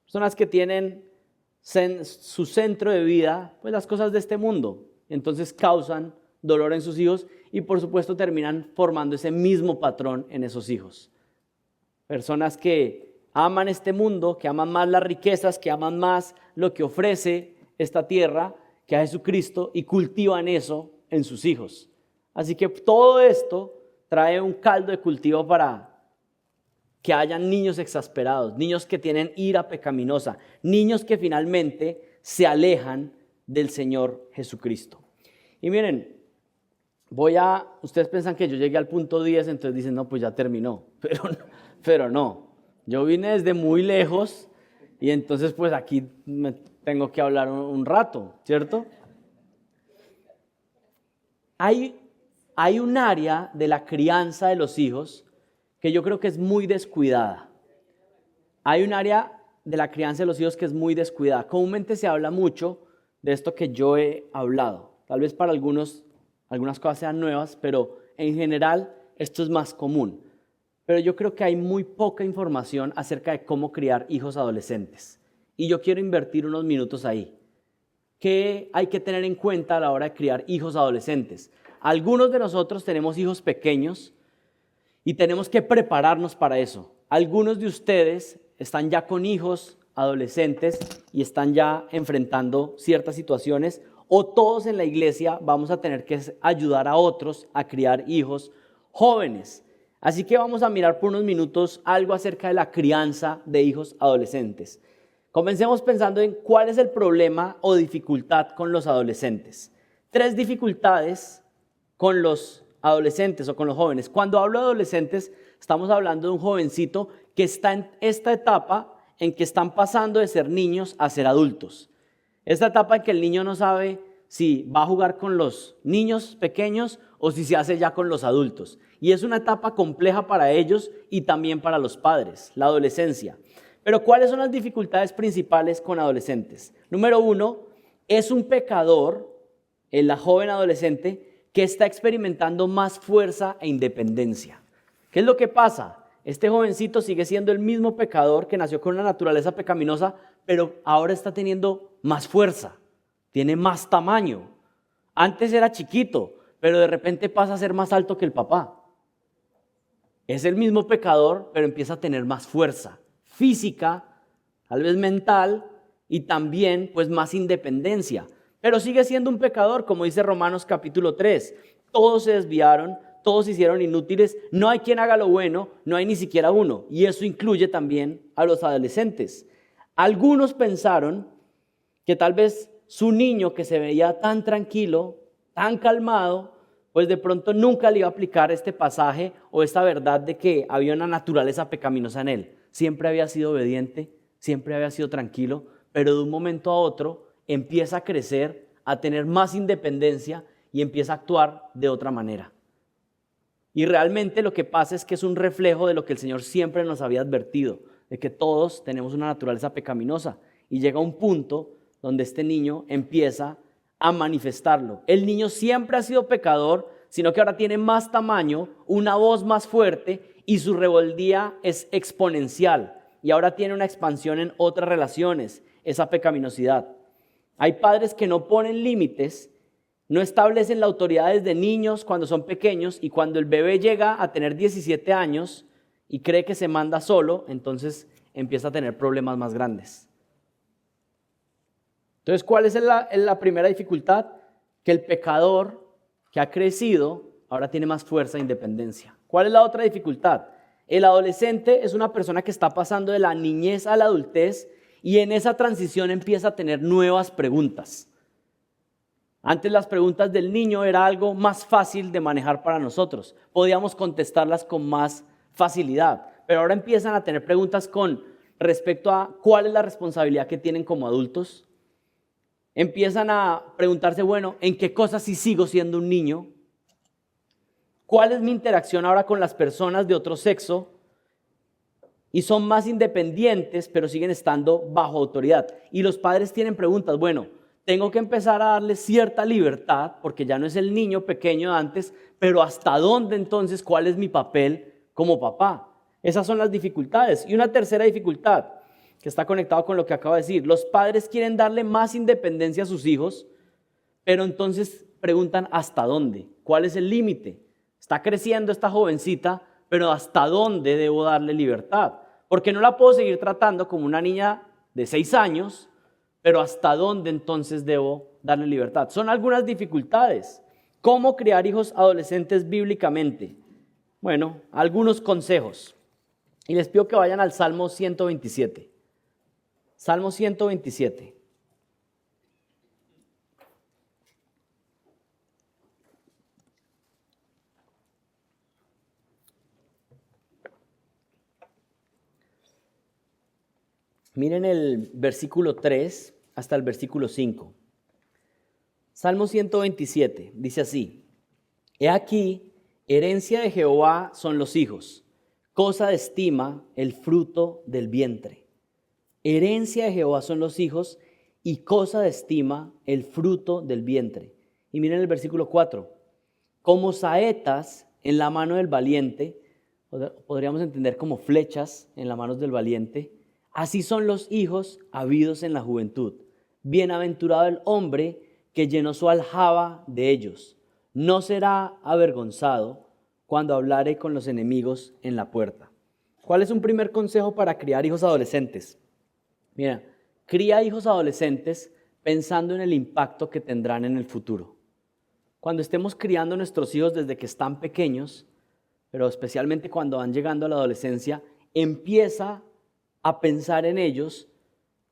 Personas que tienen su centro de vida, pues las cosas de este mundo. Entonces causan dolor en sus hijos y por supuesto terminan formando ese mismo patrón en esos hijos. Personas que aman este mundo, que aman más las riquezas, que aman más lo que ofrece esta tierra que a Jesucristo y cultivan eso en sus hijos. Así que todo esto trae un caldo de cultivo para que hayan niños exasperados, niños que tienen ira pecaminosa, niños que finalmente se alejan del Señor Jesucristo. Y miren, ustedes piensan que yo llegué al punto 10, entonces dicen, no, pues ya terminó, pero no. Yo vine desde muy lejos y entonces pues aquí me tengo que hablar un rato, ¿cierto? Hay un área de la crianza de los hijos que yo creo que es muy descuidada. Hay un área de la crianza de los hijos que es muy descuidada. Comúnmente se habla mucho de esto que yo he hablado. Tal vez para algunas cosas sean nuevas, pero en general esto es más común. Pero yo creo que hay muy poca información acerca de cómo criar hijos adolescentes. Y yo quiero invertir unos minutos ahí. ¿Qué hay que tener en cuenta a la hora de criar hijos adolescentes? Algunos de nosotros tenemos hijos pequeños y tenemos que prepararnos para eso. Algunos de ustedes están ya con hijos adolescentes y están ya enfrentando ciertas situaciones. o todos en la iglesia vamos a tener que ayudar a otros a criar hijos jóvenes. Así que vamos a mirar por unos minutos algo acerca de la crianza de hijos adolescentes. Comencemos pensando en cuál es el problema o dificultad con los adolescentes. 3 dificultades con los adolescentes o con los jóvenes. Cuando hablo de adolescentes, estamos hablando de un jovencito que está en esta etapa en que están pasando de ser niños a ser adultos. Esta etapa en que el niño no sabe si va a jugar con los niños pequeños o si se hace ya con los adultos. Y es una etapa compleja para ellos y también para los padres, la adolescencia. Pero ¿cuáles son las dificultades principales con adolescentes? Número 1, es un pecador, la joven adolescente, que está experimentando más fuerza e independencia. ¿Qué es lo que pasa? Este jovencito sigue siendo el mismo pecador que nació con una naturaleza pecaminosa, pero ahora está teniendo más fuerza, tiene más tamaño. Antes era chiquito, pero de repente pasa a ser más alto que el papá. Es el mismo pecador, pero empieza a tener más fuerza física, tal vez mental, y también pues más independencia. Pero sigue siendo un pecador, como dice Romanos capítulo 3. Todos se desviaron, todos se hicieron inútiles, no hay quien haga lo bueno, no hay ni siquiera uno. Y eso incluye también a los adolescentes. Algunos pensaron que tal vez su niño, que se veía tan tranquilo, tan calmado, pues de pronto nunca le iba a aplicar este pasaje o esta verdad de que había una naturaleza pecaminosa en él. Siempre había sido obediente, siempre había sido tranquilo, pero de un momento a otro empieza a crecer, a tener más independencia y empieza a actuar de otra manera. Y realmente lo que pasa es que es un reflejo de lo que el Señor siempre nos había advertido, de que todos tenemos una naturaleza pecaminosa. Y llega un punto donde este niño empieza a manifestarlo. El niño siempre ha sido pecador, sino que ahora tiene más tamaño, una voz más fuerte y su rebeldía es exponencial. Y ahora tiene una expansión en otras relaciones, esa pecaminosidad. Hay padres que no ponen límites, no establecen la autoridad desde niños cuando son pequeños y cuando el bebé llega a tener 17 años y cree que se manda solo, entonces empieza a tener problemas más grandes. Entonces, ¿cuál es la primera dificultad? Que el pecador que ha crecido ahora tiene más fuerza e independencia. ¿Cuál es la otra dificultad? El adolescente es una persona que está pasando de la niñez a la adultez y en esa transición empieza a tener nuevas preguntas. Antes las preguntas del niño era algo más fácil de manejar para nosotros. Podíamos contestarlas con más facilidad, pero ahora empiezan a tener preguntas con respecto a cuál es la responsabilidad que tienen como adultos. Empiezan a preguntarse, bueno, ¿en qué cosas sí sigo siendo un niño? ¿Cuál es mi interacción ahora con las personas de otro sexo? Y son más independientes, pero siguen estando bajo autoridad. Y los padres tienen preguntas, bueno, tengo que empezar a darle cierta libertad, porque ya no es el niño pequeño de antes, pero ¿hasta dónde entonces? ¿Cuál es mi papel como papá? Esas son las dificultades. Y una tercera dificultad, que está conectado con lo que acabo de decir. Los padres quieren darle más independencia a sus hijos, pero entonces preguntan ¿hasta dónde? ¿Cuál es el límite? Está creciendo esta jovencita, pero ¿hasta dónde debo darle libertad? Porque no la puedo seguir tratando como una niña de 6 años, pero ¿hasta dónde entonces debo darle libertad? Son algunas dificultades. ¿Cómo criar hijos adolescentes bíblicamente? Bueno, algunos consejos. Y les pido que vayan al Salmo 127. Salmo 127. Miren el versículo 3 hasta el versículo 5. Salmo 127 dice así: He aquí, herencia de Jehová son los hijos, cosa de estima el fruto del vientre. Herencia de Jehová son los hijos y cosa de estima el fruto del vientre. Y miren el versículo 4. Como saetas en la mano del valiente, podríamos entender como flechas en las manos del valiente, así son los hijos habidos en la juventud. Bienaventurado el hombre que llenó su aljaba de ellos. No será avergonzado cuando hablare con los enemigos en la puerta. ¿Cuál es un primer consejo para criar hijos adolescentes? Mira, cría hijos adolescentes, pensando en el impacto que tendrán en el futuro. Cuando estemos criando a nuestros hijos desde que están pequeños, pero especialmente cuando van llegando a la adolescencia, empieza a pensar en ellos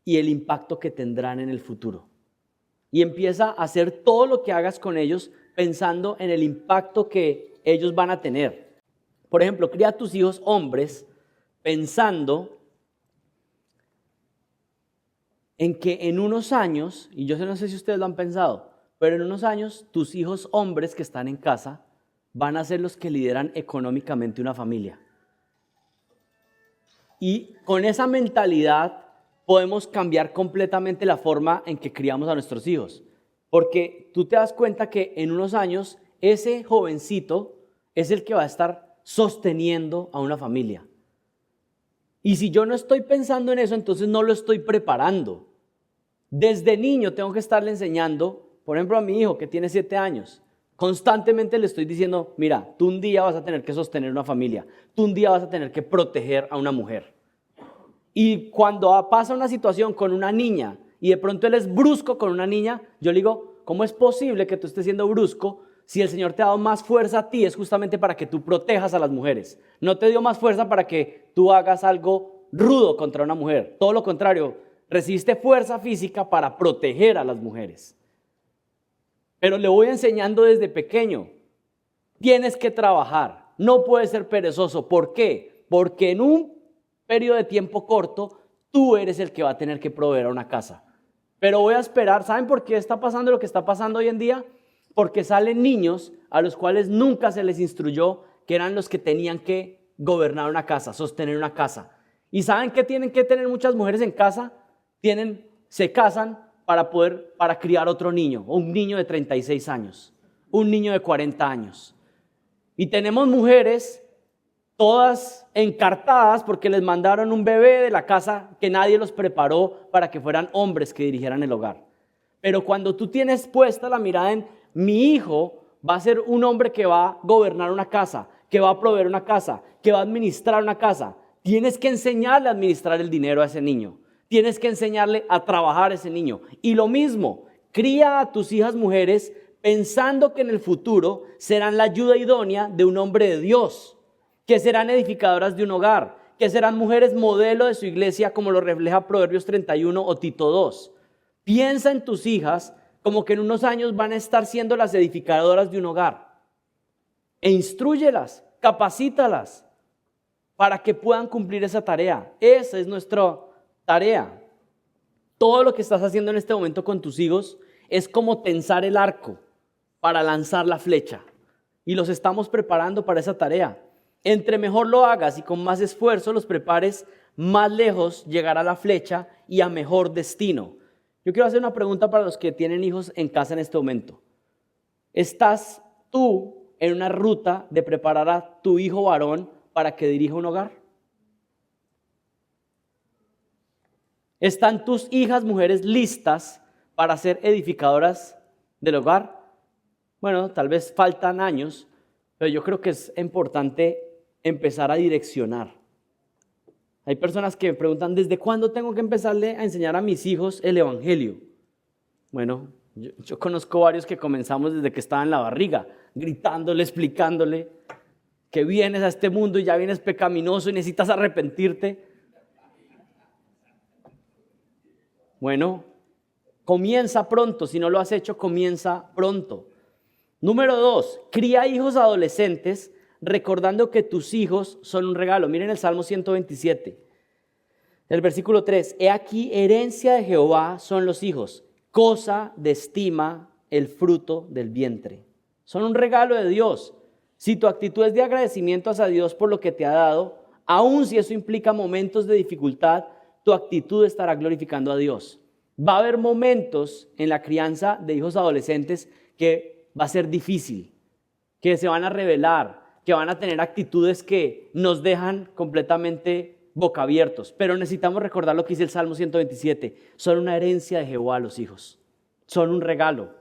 y el impacto que tendrán en el futuro. Y empieza a hacer todo lo que hagas con ellos pensando en el impacto que ellos van a tener. Por ejemplo, cría a tus hijos hombres pensando en que en unos años, y yo no sé si ustedes lo han pensado, pero en unos años tus hijos hombres que están en casa van a ser los que lideran económicamente una familia. Y con esa mentalidad podemos cambiar completamente la forma en que criamos a nuestros hijos. Porque tú te das cuenta que en unos años ese jovencito es el que va a estar sosteniendo a una familia. Y si yo no estoy pensando en eso, entonces no lo estoy preparando. Desde niño tengo que estarle enseñando, por ejemplo a mi hijo que tiene 7 años, constantemente le estoy diciendo, mira, tú un día vas a tener que sostener una familia, tú un día vas a tener que proteger a una mujer. Y cuando pasa una situación con una niña y de pronto él es brusco con una niña, yo le digo, ¿cómo es posible que tú estés siendo brusco si el Señor te ha dado más fuerza a ti? Es justamente para que tú protejas a las mujeres. No te dio más fuerza para que tú hagas algo rudo contra una mujer. Todo lo contrario, recibiste fuerza física para proteger a las mujeres. Pero le voy enseñando desde pequeño. Tienes que trabajar. No puedes ser perezoso. ¿Por qué? Porque en un periodo de tiempo corto, tú eres el que va a tener que proveer a una casa. Pero voy a esperar. ¿Saben por qué está pasando lo que está pasando hoy en día? Porque salen niños a los cuales nunca se les instruyó que eran los que tenían que gobernar una casa, sostener una casa. ¿Y saben qué tienen que tener muchas mujeres en casa? Se casan para criar otro niño, o un niño de 36 años, un niño de 40 años. Y tenemos mujeres todas encartadas porque les mandaron un bebé de la casa que nadie los preparó para que fueran hombres que dirigieran el hogar. Pero cuando tú tienes puesta la mirada en mi hijo va a ser un hombre que va a gobernar una casa, que va a proveer una casa, que va a administrar una casa, tienes que enseñarle a administrar el dinero a ese niño. Tienes que enseñarle a trabajar a ese niño. Y lo mismo, cría a tus hijas mujeres pensando que en el futuro serán la ayuda idónea de un hombre de Dios, que serán edificadoras de un hogar, que serán mujeres modelo de su iglesia como lo refleja Proverbios 31 o Tito 2. Piensa en tus hijas como que en unos años van a estar siendo las edificadoras de un hogar. E instrúyelas, capacítalas para que puedan cumplir esa tarea. Esa es nuestra tarea. Todo lo que estás haciendo en este momento con tus hijos es como tensar el arco para lanzar la flecha. Y los estamos preparando para esa tarea. Entre mejor lo hagas y con más esfuerzo los prepares, más lejos llegará la flecha y a mejor destino. Yo quiero hacer una pregunta para los que tienen hijos en casa en este momento. ¿Estás tú en una ruta de preparar a tu hijo varón para que dirija un hogar? ¿Están tus hijas mujeres listas para ser edificadoras del hogar? Bueno, tal vez faltan años, pero yo creo que es importante empezar a direccionar. Hay personas que me preguntan, ¿desde cuándo tengo que empezarle a enseñar a mis hijos el evangelio? Bueno, yo conozco varios que comenzamos desde que estaban en la barriga, gritándole, explicándole que vienes a este mundo y ya vienes pecaminoso y necesitas arrepentirte. Bueno, comienza pronto. Si no lo has hecho, comienza pronto. Número 2, cría hijos adolescentes recordando que tus hijos son un regalo. Miren el Salmo 127, el versículo 3. He aquí, herencia de Jehová son los hijos, cosa de estima el fruto del vientre. Son un regalo de Dios. Si tu actitud es de agradecimiento hacia Dios por lo que te ha dado, aun si eso implica momentos de dificultad, tu actitud estará glorificando a Dios. Va a haber momentos en la crianza de hijos adolescentes que va a ser difícil, que se van a rebelar, que van a tener actitudes que nos dejan completamente boquiabiertos. Pero necesitamos recordar lo que dice el Salmo 127. Son una herencia de Jehová los hijos. Son un regalo.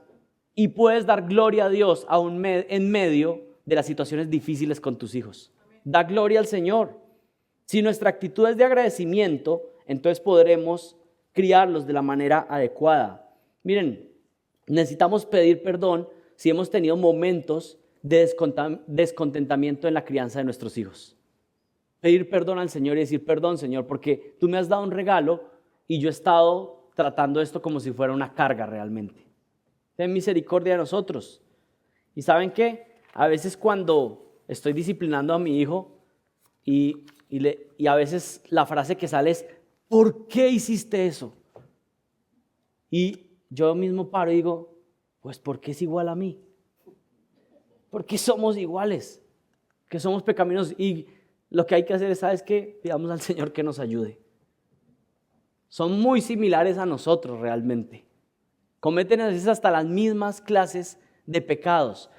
Y puedes dar gloria a Dios aún en medio de las situaciones difíciles con tus hijos. Da gloria al Señor. Si nuestra actitud es de agradecimiento, entonces podremos criarlos de la manera adecuada. Miren, necesitamos pedir perdón si hemos tenido momentos de descontentamiento en la crianza de nuestros hijos. Pedir perdón al Señor y decir, perdón, Señor, porque tú me has dado un regalo y yo he estado tratando esto como si fuera una carga realmente. Ten misericordia de nosotros. ¿Y saben qué? A veces cuando estoy disciplinando a mi hijo y a veces la frase que sale es, ¿por qué hiciste eso? Y yo mismo paro y digo, pues porque es igual a mí. Porque somos iguales, que somos pecaminosos. Y lo que hay que hacer es, ¿sabes qué? Pidamos al Señor que nos ayude. Son muy similares a nosotros realmente. Cometen a veces hasta las mismas clases de pecados.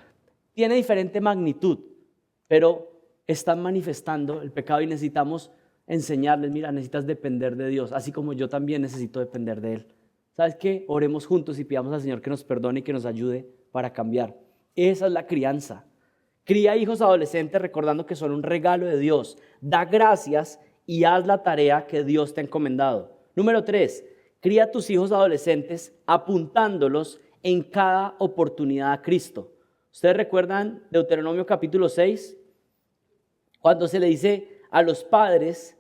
Tiene diferente magnitud, pero están manifestando el pecado y necesitamos enseñarles, mira, necesitas depender de Dios, así como yo también necesito depender de Él. ¿Sabes qué? Oremos juntos y pidamos al Señor que nos perdone y que nos ayude para cambiar. Esa es la crianza. Cría hijos adolescentes recordando que son un regalo de Dios. Da gracias y haz la tarea que Dios te ha encomendado. Número 3, cría a tus hijos adolescentes apuntándolos en cada oportunidad a Cristo. ¿Ustedes recuerdan Deuteronomio capítulo 6? Cuando se le dice a los padres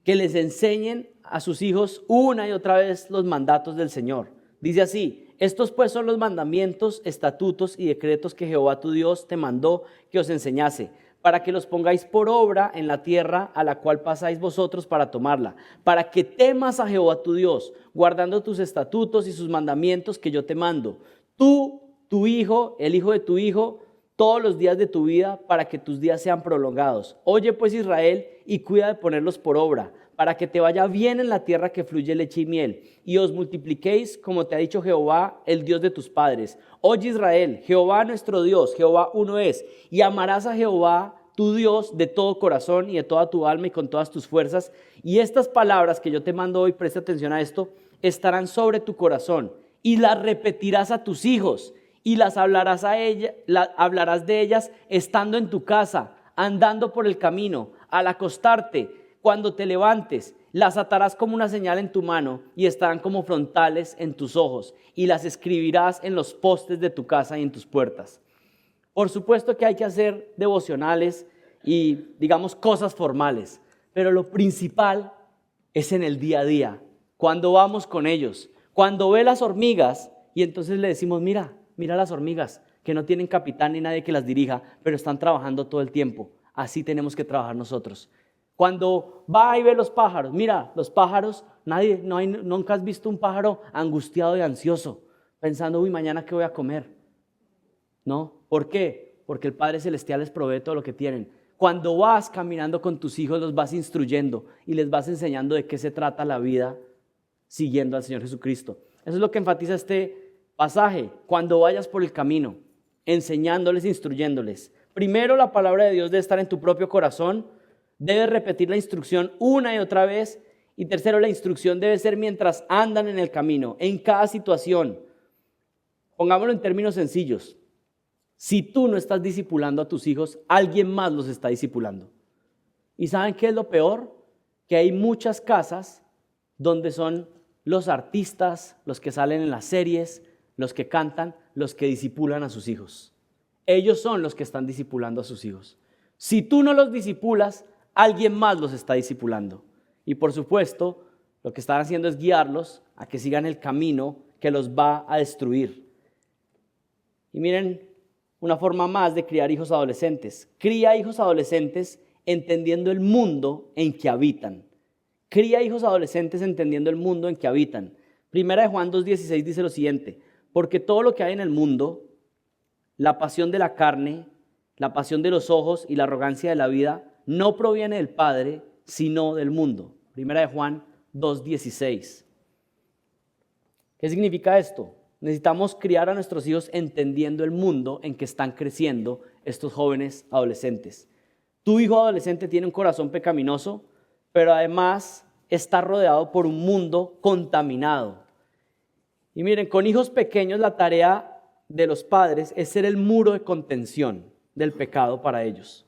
que les enseñen a sus hijos una y otra vez los mandatos del Señor. Dice así, estos pues son los mandamientos, estatutos y decretos que Jehová tu Dios te mandó que os enseñase, para que los pongáis por obra en la tierra a la cual pasáis vosotros para tomarla, para que temas a Jehová tu Dios, guardando tus estatutos y sus mandamientos que yo te mando. Tú, tu hijo, el hijo de tu hijo, todos los días de tu vida, para que tus días sean prolongados. Oye pues Israel, y cuida de ponerlos por obra, para que te vaya bien en la tierra que fluye leche y miel, y os multipliquéis como te ha dicho Jehová, el Dios de tus padres. Oye Israel, Jehová nuestro Dios, Jehová uno es, y amarás a Jehová tu Dios de todo corazón y de toda tu alma y con todas tus fuerzas. Y estas palabras que yo te mando hoy, presta atención a esto, estarán sobre tu corazón, y las repetirás a tus hijos, y las hablarás hablarás de ellas estando en tu casa, andando por el camino, al acostarte, cuando te levantes. Las atarás como una señal en tu mano y estarán como frontales en tus ojos, y las escribirás en los postes de tu casa y en tus puertas. Por supuesto que hay que hacer devocionales y, digamos, cosas formales, pero lo principal es en el día a día, cuando vamos con ellos, cuando ve las hormigas y entonces le decimos, mira las hormigas, que no tienen capitán ni nadie que las dirija, pero están trabajando todo el tiempo. Así tenemos que trabajar nosotros. Cuando va y ve los pájaros, mira, los pájaros, nunca has visto un pájaro angustiado y ansioso, pensando, uy, mañana qué voy a comer. ¿No? ¿Por qué? Porque el Padre Celestial les provee todo lo que tienen. Cuando vas caminando con tus hijos, los vas instruyendo y les vas enseñando de qué se trata la vida siguiendo al Señor Jesucristo. Eso es lo que enfatiza este pasaje. Cuando vayas por el camino, enseñándoles, instruyéndoles. Primero, la palabra de Dios debe estar en tu propio corazón. Debes repetir la instrucción una y otra vez. Y tercero, la instrucción debe ser mientras andan en el camino, en cada situación. Pongámoslo en términos sencillos. Si tú no estás discipulando a tus hijos, alguien más los está discipulando. ¿Y saben qué es lo peor? Que hay muchas casas donde son los artistas, los que salen en las series, los que cantan, los que discipulan a sus hijos. Ellos son los que están discipulando a sus hijos. Si tú no los discipulas, alguien más los está discipulando. Y por supuesto, lo que están haciendo es guiarlos a que sigan el camino que los va a destruir. Y miren, una forma más de criar hijos adolescentes. Cría hijos adolescentes entendiendo el mundo en que habitan. Cría hijos adolescentes entendiendo el mundo en que habitan. Primera de Juan 2:16 dice lo siguiente: porque todo lo que hay en el mundo, la pasión de la carne, la pasión de los ojos y la arrogancia de la vida, no proviene del Padre, sino del mundo. Primera de Juan 2:16. ¿Qué significa esto? Necesitamos criar a nuestros hijos entendiendo el mundo en que están creciendo estos jóvenes adolescentes. Tu hijo adolescente tiene un corazón pecaminoso, pero además está rodeado por un mundo contaminado. Y miren, con hijos pequeños la tarea de los padres es ser el muro de contención del pecado para ellos.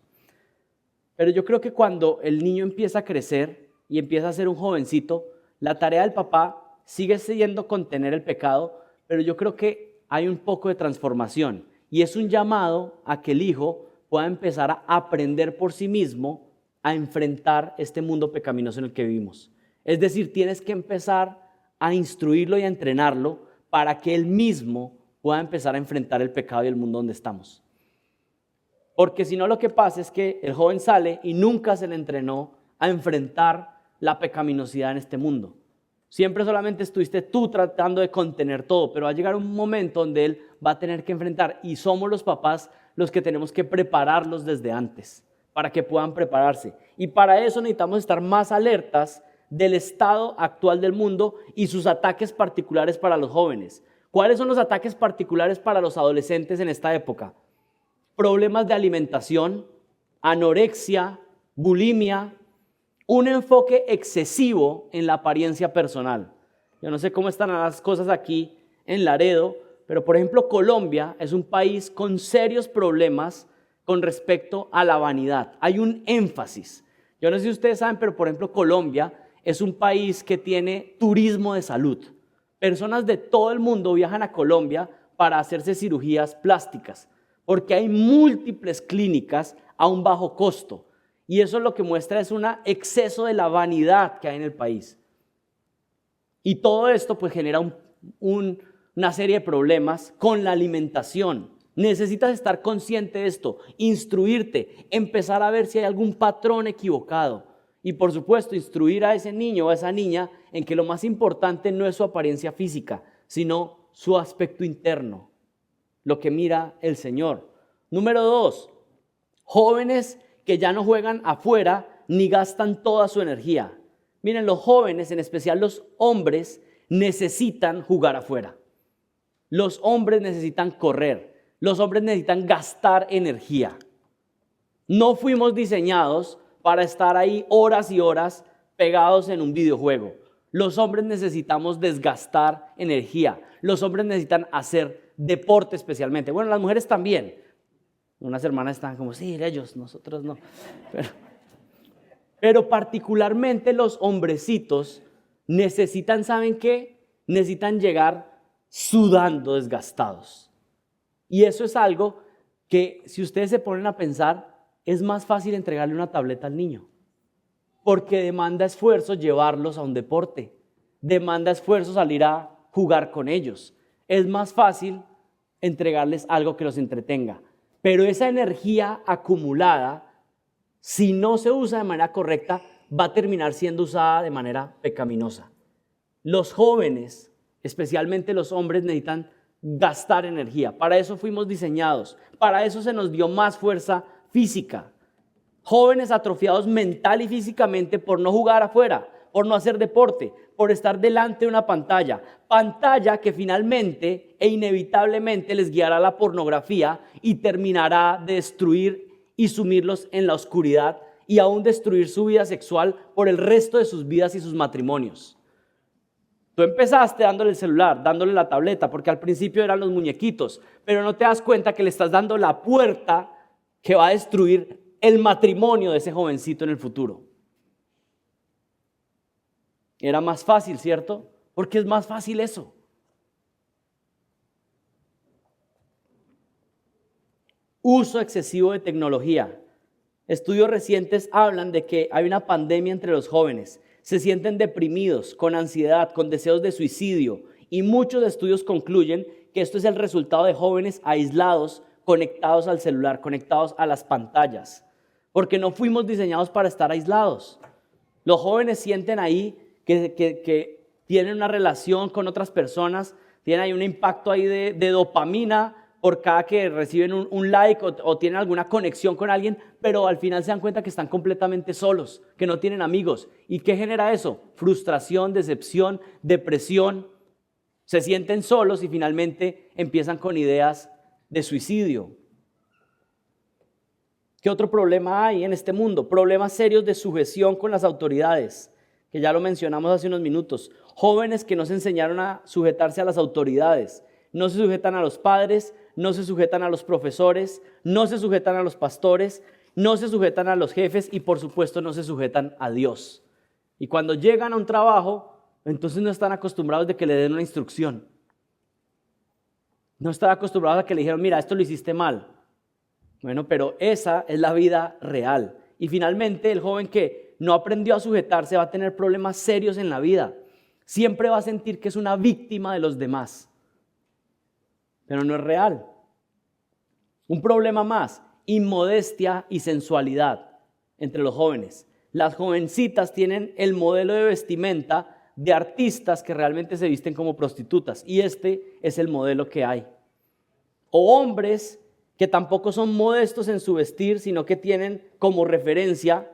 Pero yo creo que cuando el niño empieza a crecer y empieza a ser un jovencito, la tarea del papá sigue siendo contener el pecado, pero yo creo que hay un poco de transformación y es un llamado a que el hijo pueda empezar a aprender por sí mismo a enfrentar este mundo pecaminoso en el que vivimos. Es decir, tienes que empezar a instruirlo y a entrenarlo para que él mismo pueda empezar a enfrentar el pecado y el mundo donde estamos. Porque si no, lo que pasa es que el joven sale y nunca se le entrenó a enfrentar la pecaminosidad en este mundo. Siempre solamente estuviste tú tratando de contener todo, pero va a llegar un momento donde él va a tener que enfrentar, y somos los papás los que tenemos que prepararlos desde antes para que puedan prepararse. Y para eso necesitamos estar más alertas del estado actual del mundo y sus ataques particulares para los jóvenes. ¿Cuáles son los ataques particulares para los adolescentes en esta época? Problemas de alimentación, anorexia, bulimia, un enfoque excesivo en la apariencia personal. Yo no sé cómo están las cosas aquí en Laredo, pero por ejemplo Colombia es un país con serios problemas con respecto a la vanidad. Hay un énfasis. Yo no sé si ustedes saben, pero por ejemplo Colombia es un país que tiene turismo de salud. Personas de todo el mundo viajan a Colombia para hacerse cirugías plásticas, porque hay múltiples clínicas a un bajo costo. Y eso lo que muestra es un exceso de la vanidad que hay en el país. Y todo esto pues genera una serie de problemas con la alimentación. Necesitas estar consciente de esto, instruirte, empezar a ver si hay algún patrón equivocado. Y por supuesto, instruir a ese niño o a esa niña en que lo más importante no es su apariencia física, sino su aspecto interno, lo que mira el Señor. Número 2, jóvenes que ya no juegan afuera ni gastan toda su energía. Miren, los jóvenes, en especial los hombres, necesitan jugar afuera. Los hombres necesitan correr. Los hombres necesitan gastar energía. No fuimos diseñados para estar ahí horas y horas pegados en un videojuego. Los hombres necesitamos desgastar energía. Los hombres necesitan hacer deporte especialmente. Bueno, las mujeres también. Unas hermanas están como, sí, ellos, nosotros no. Pero particularmente los hombrecitos necesitan, ¿saben qué? Necesitan llegar sudando, desgastados. Y eso es algo que, si ustedes se ponen a pensar, es más fácil entregarle una tableta al niño, porque demanda esfuerzo llevarlos a un deporte, demanda esfuerzo salir a jugar con ellos. Es más fácil entregarles algo que los entretenga, pero esa energía acumulada, si no se usa de manera correcta, va a terminar siendo usada de manera pecaminosa. Los jóvenes, especialmente los hombres, necesitan gastar energía. Para eso fuimos diseñados, para eso se nos dio más fuerza física. Jóvenes atrofiados mental y físicamente por no jugar afuera, por no hacer deporte, por estar delante de una pantalla que finalmente e inevitablemente les guiará a la pornografía y terminará de destruir y sumirlos en la oscuridad y aún destruir su vida sexual por el resto de sus vidas y sus matrimonios. Tú empezaste dándole el celular, dándole la tableta, porque al principio eran los muñequitos, pero no te das cuenta que le estás dando la puerta que va a destruir el matrimonio de ese jovencito en el futuro. Era más fácil, ¿cierto? Porque es más fácil eso. Uso excesivo de tecnología. Estudios recientes hablan de que hay una pandemia entre los jóvenes. Se sienten deprimidos, con ansiedad, con deseos de suicidio. Y muchos estudios concluyen que esto es el resultado de jóvenes aislados, conectados al celular, conectados a las pantallas. Porque no fuimos diseñados para estar aislados. Los jóvenes sienten ahí que tienen una relación con otras personas, tienen ahí un impacto ahí de dopamina por cada que reciben un like o tienen alguna conexión con alguien, pero al final se dan cuenta que están completamente solos, que no tienen amigos. ¿Y qué genera eso? Frustración, decepción, depresión. Se sienten solos y finalmente empiezan con ideas de suicidio. ¿Qué otro problema hay en este mundo? Problemas serios de sujeción con las autoridades, que ya lo mencionamos hace unos minutos. Jóvenes que no se enseñaron a sujetarse a las autoridades. No se sujetan a los padres, no se sujetan a los profesores, no se sujetan a los pastores, no se sujetan a los jefes y por supuesto no se sujetan a Dios. Y cuando llegan a un trabajo, entonces no están acostumbrados de que le den una instrucción. No estaba acostumbrado a que le dijeran, mira, esto lo hiciste mal. Bueno, pero esa es la vida real. Y finalmente el joven que no aprendió a sujetarse va a tener problemas serios en la vida. Siempre va a sentir que es una víctima de los demás. Pero no es real. Un problema más, inmodestia y sensualidad entre los jóvenes. Las jovencitas tienen el modelo de vestimenta de artistas que realmente se visten como prostitutas. Y este es el modelo que hay. O hombres que tampoco son modestos en su vestir, sino que tienen como referencia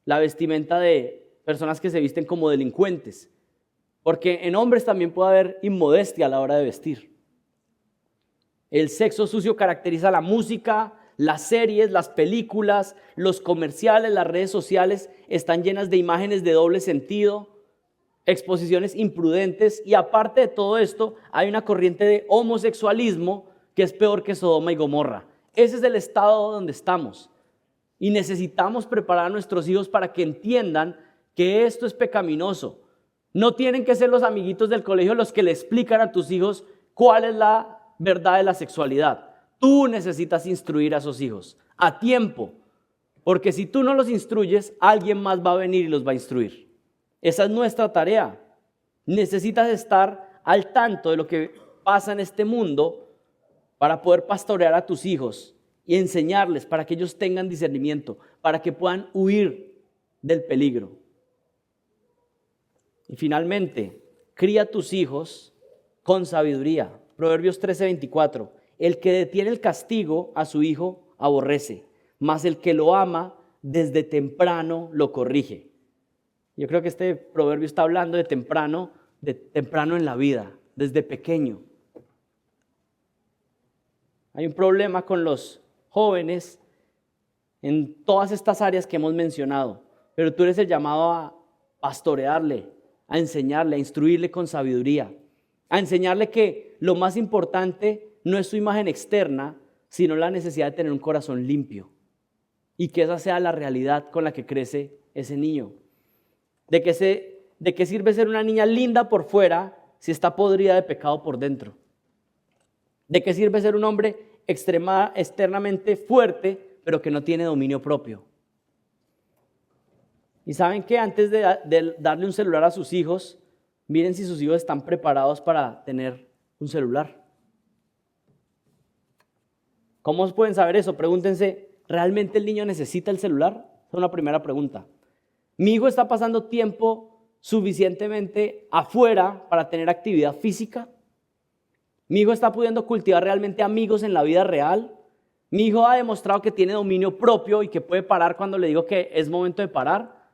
la vestimenta de personas que se visten como delincuentes. Porque en hombres también puede haber inmodestia a la hora de vestir. El sexo sucio caracteriza la música, las series, las películas, los comerciales, las redes sociales están llenas de imágenes de doble sentido, exposiciones imprudentes y aparte de todo esto hay una corriente de homosexualismo que es peor que Sodoma y Gomorra. Ese es el estado donde estamos y necesitamos preparar a nuestros hijos para que entiendan que esto es pecaminoso. No tienen que ser los amiguitos del colegio los que le explican a tus hijos cuál es la verdad de la sexualidad. Tú necesitas instruir a esos hijos a tiempo, porque si tú no los instruyes, alguien más va a venir y los va a instruir. Esa es nuestra tarea. Necesitas estar al tanto de lo que pasa en este mundo para poder pastorear a tus hijos y enseñarles para que ellos tengan discernimiento, para que puedan huir del peligro. Y finalmente, cría a tus hijos con sabiduría. Proverbios 13:24. El que detiene el castigo a su hijo aborrece, mas el que lo ama desde temprano lo corrige. Yo creo que este proverbio está hablando de temprano en la vida, desde pequeño. Hay un problema con los jóvenes en todas estas áreas que hemos mencionado, pero tú eres el llamado a pastorearle, a enseñarle, a instruirle con sabiduría, a enseñarle que lo más importante no es su imagen externa, sino la necesidad de tener un corazón limpio y que esa sea la realidad con la que crece ese niño. ¿De qué sirve ser una niña linda por fuera si está podrida de pecado por dentro? ¿De qué sirve ser un hombre externamente fuerte, pero que no tiene dominio propio? Y saben que antes de darle un celular a sus hijos, miren si sus hijos están preparados para tener un celular. ¿Cómo pueden saber eso? Pregúntense, ¿realmente el niño necesita el celular? Esa es una primera pregunta. ¿Mi hijo está pasando tiempo suficientemente afuera para tener actividad física? ¿Mi hijo está pudiendo cultivar realmente amigos en la vida real? ¿Mi hijo ha demostrado que tiene dominio propio y que puede parar cuando le digo que es momento de parar?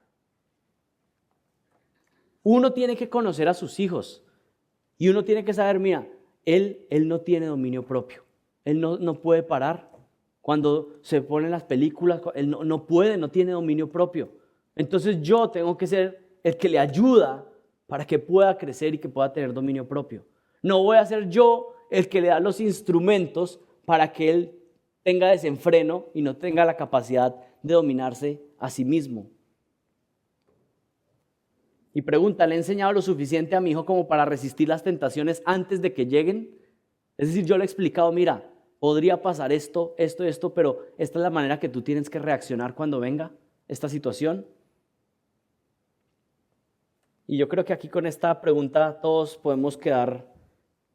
Uno tiene que conocer a sus hijos y uno tiene que saber, mira, él no tiene dominio propio. Él no puede parar. Cuando se ponen las películas, él no puede, no tiene dominio propio. Entonces yo tengo que ser el que le ayuda para que pueda crecer y que pueda tener dominio propio. No voy a ser yo el que le da los instrumentos para que él tenga desenfreno y no tenga la capacidad de dominarse a sí mismo. Y pregunta, ¿le he enseñado lo suficiente a mi hijo como para resistir las tentaciones antes de que lleguen? Es decir, yo le he explicado, mira, podría pasar esto, pero esta es la manera que tú tienes que reaccionar cuando venga esta situación. Y yo creo que aquí con esta pregunta todos podemos quedar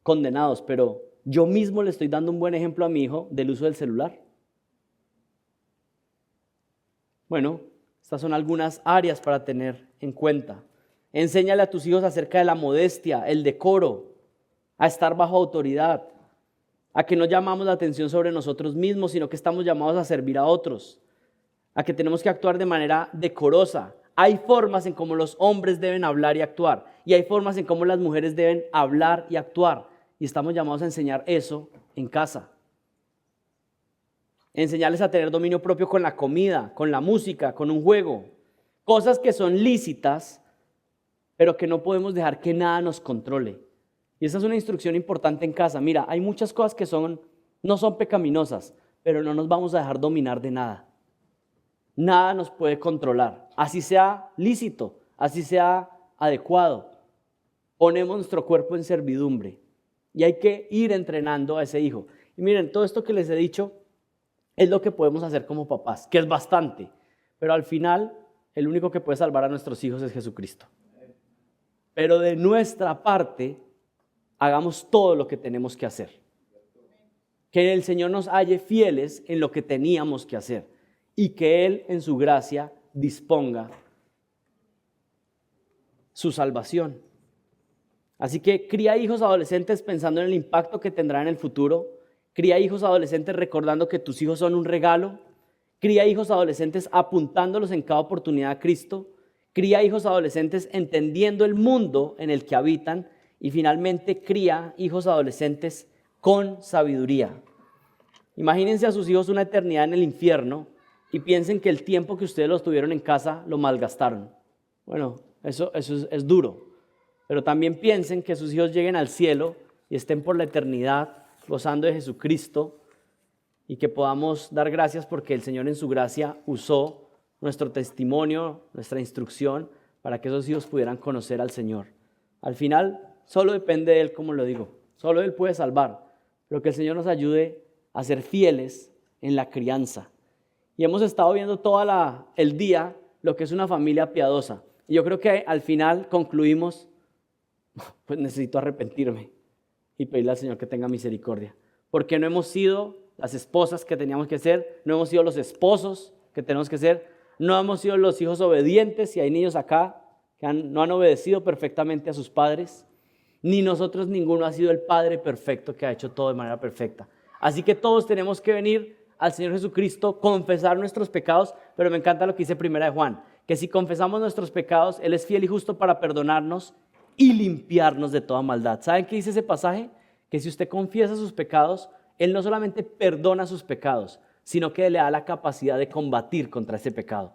condenados, pero yo mismo le estoy dando un buen ejemplo a mi hijo del uso del celular. Bueno, estas son algunas áreas para tener en cuenta. Enséñale a tus hijos acerca de la modestia, el decoro, a estar bajo autoridad, a que no llamamos la atención sobre nosotros mismos, sino que estamos llamados a servir a otros, a que tenemos que actuar de manera decorosa. Hay formas en cómo los hombres deben hablar y actuar, y hay formas en cómo las mujeres deben hablar y actuar, y estamos llamados a enseñar eso en casa. Enseñarles a tener dominio propio con la comida, con la música, con un juego, cosas que son lícitas, pero que no podemos dejar que nada nos controle. Y esa es una instrucción importante en casa. Mira, hay muchas cosas que no son pecaminosas, pero no nos vamos a dejar dominar de nada. Nada nos puede controlar, así sea lícito, así sea adecuado. Ponemos nuestro cuerpo en servidumbre y hay que ir entrenando a ese hijo. Y miren, todo esto que les he dicho es lo que podemos hacer como papás, que es bastante, pero al final el único que puede salvar a nuestros hijos es Jesucristo. Pero de nuestra parte, hagamos todo lo que tenemos que hacer. Que el Señor nos halle fieles en lo que teníamos que hacer y que Él en su gracia disponga su salvación. Así que cría hijos adolescentes pensando en el impacto que tendrá en el futuro. Cría hijos adolescentes recordando que tus hijos son un regalo. Cría hijos adolescentes apuntándolos en cada oportunidad a Cristo. Cría hijos adolescentes entendiendo el mundo en el que habitan. Y finalmente cría hijos adolescentes con sabiduría. Imagínense a sus hijos una eternidad en el infierno y piensen que el tiempo que ustedes los tuvieron en casa lo malgastaron. Bueno, eso es duro. Pero también piensen que sus hijos lleguen al cielo y estén por la eternidad gozando de Jesucristo y que podamos dar gracias porque el Señor en su gracia usó nuestro testimonio, nuestra instrucción para que esos hijos pudieran conocer al Señor. Al final, solo depende de Él, como lo digo. Solo Él puede salvar, pero que el Señor nos ayude a ser fieles en la crianza. Y hemos estado viendo todo el día lo que es una familia piadosa. Y yo creo que al final concluimos, pues necesito arrepentirme y pedirle al Señor que tenga misericordia. Porque no hemos sido las esposas que teníamos que ser, no hemos sido los esposos que tenemos que ser, no hemos sido los hijos obedientes, y hay niños acá que no han obedecido perfectamente a sus padres, ni nosotros ninguno ha sido el Padre perfecto que ha hecho todo de manera perfecta. Así que todos tenemos que venir al Señor Jesucristo, confesar nuestros pecados, pero me encanta lo que dice Primera de Juan, que si confesamos nuestros pecados, Él es fiel y justo para perdonarnos y limpiarnos de toda maldad. ¿Saben qué dice ese pasaje? Que si usted confiesa sus pecados, Él no solamente perdona sus pecados, sino que le da la capacidad de combatir contra ese pecado.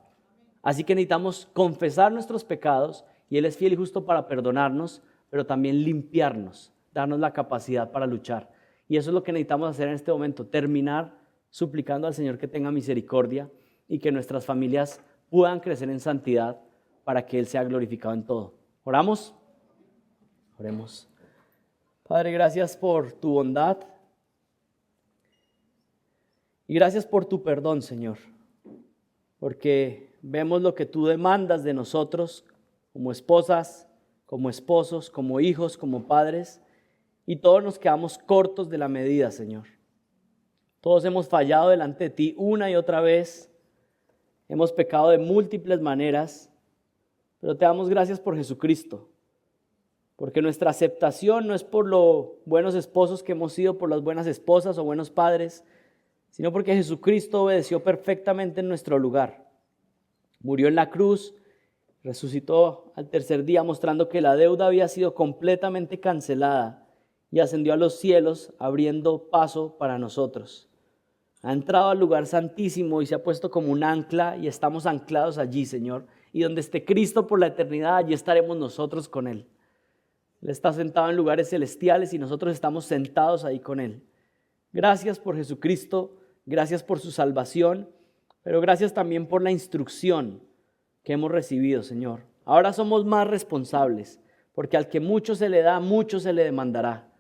Así que necesitamos confesar nuestros pecados y Él es fiel y justo para perdonarnos, pero también limpiarnos, darnos la capacidad para luchar. Y eso es lo que necesitamos hacer en este momento, terminar suplicando al Señor que tenga misericordia y que nuestras familias puedan crecer en santidad para que Él sea glorificado en todo. ¿Oramos? Oremos. Padre, gracias por tu bondad y gracias por tu perdón, Señor, porque vemos lo que tú demandas de nosotros como esposas, como esposos, como hijos, como padres, y todos nos quedamos cortos de la medida, Señor. Todos hemos fallado delante de ti una y otra vez, hemos pecado de múltiples maneras, pero te damos gracias por Jesucristo, porque nuestra aceptación no es por los buenos esposos que hemos sido, por las buenas esposas o buenos padres, sino porque Jesucristo obedeció perfectamente en nuestro lugar. Murió en la cruz, resucitó al tercer día mostrando que la deuda había sido completamente cancelada y ascendió a los cielos abriendo paso para nosotros. Ha entrado al lugar santísimo y se ha puesto como un ancla y estamos anclados allí, Señor. Y donde esté Cristo por la eternidad, allí estaremos nosotros con Él. Él está sentado en lugares celestiales y nosotros estamos sentados ahí con Él. Gracias por Jesucristo, gracias por su salvación, pero gracias también por la instrucción que hemos recibido, Señor. Ahora somos más responsables, porque al que mucho se le da, mucho se le demandará.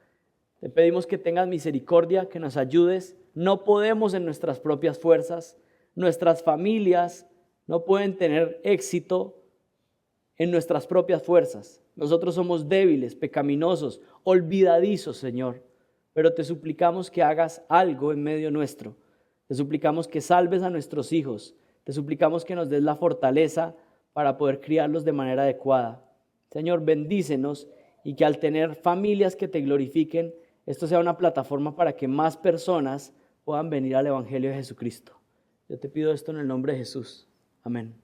Te pedimos que tengas misericordia, que nos ayudes. No podemos en nuestras propias fuerzas, nuestras familias no pueden tener éxito en nuestras propias fuerzas. Nosotros somos débiles, pecaminosos, olvidadizos, Señor. Pero te suplicamos que hagas algo en medio nuestro. Te suplicamos que salves a nuestros hijos. Te suplicamos que nos des la fortaleza para poder criarlos de manera adecuada. Señor, bendícenos y que al tener familias que te glorifiquen, esto sea una plataforma para que más personas puedan venir al Evangelio de Jesucristo. Yo te pido esto en el nombre de Jesús. Amén.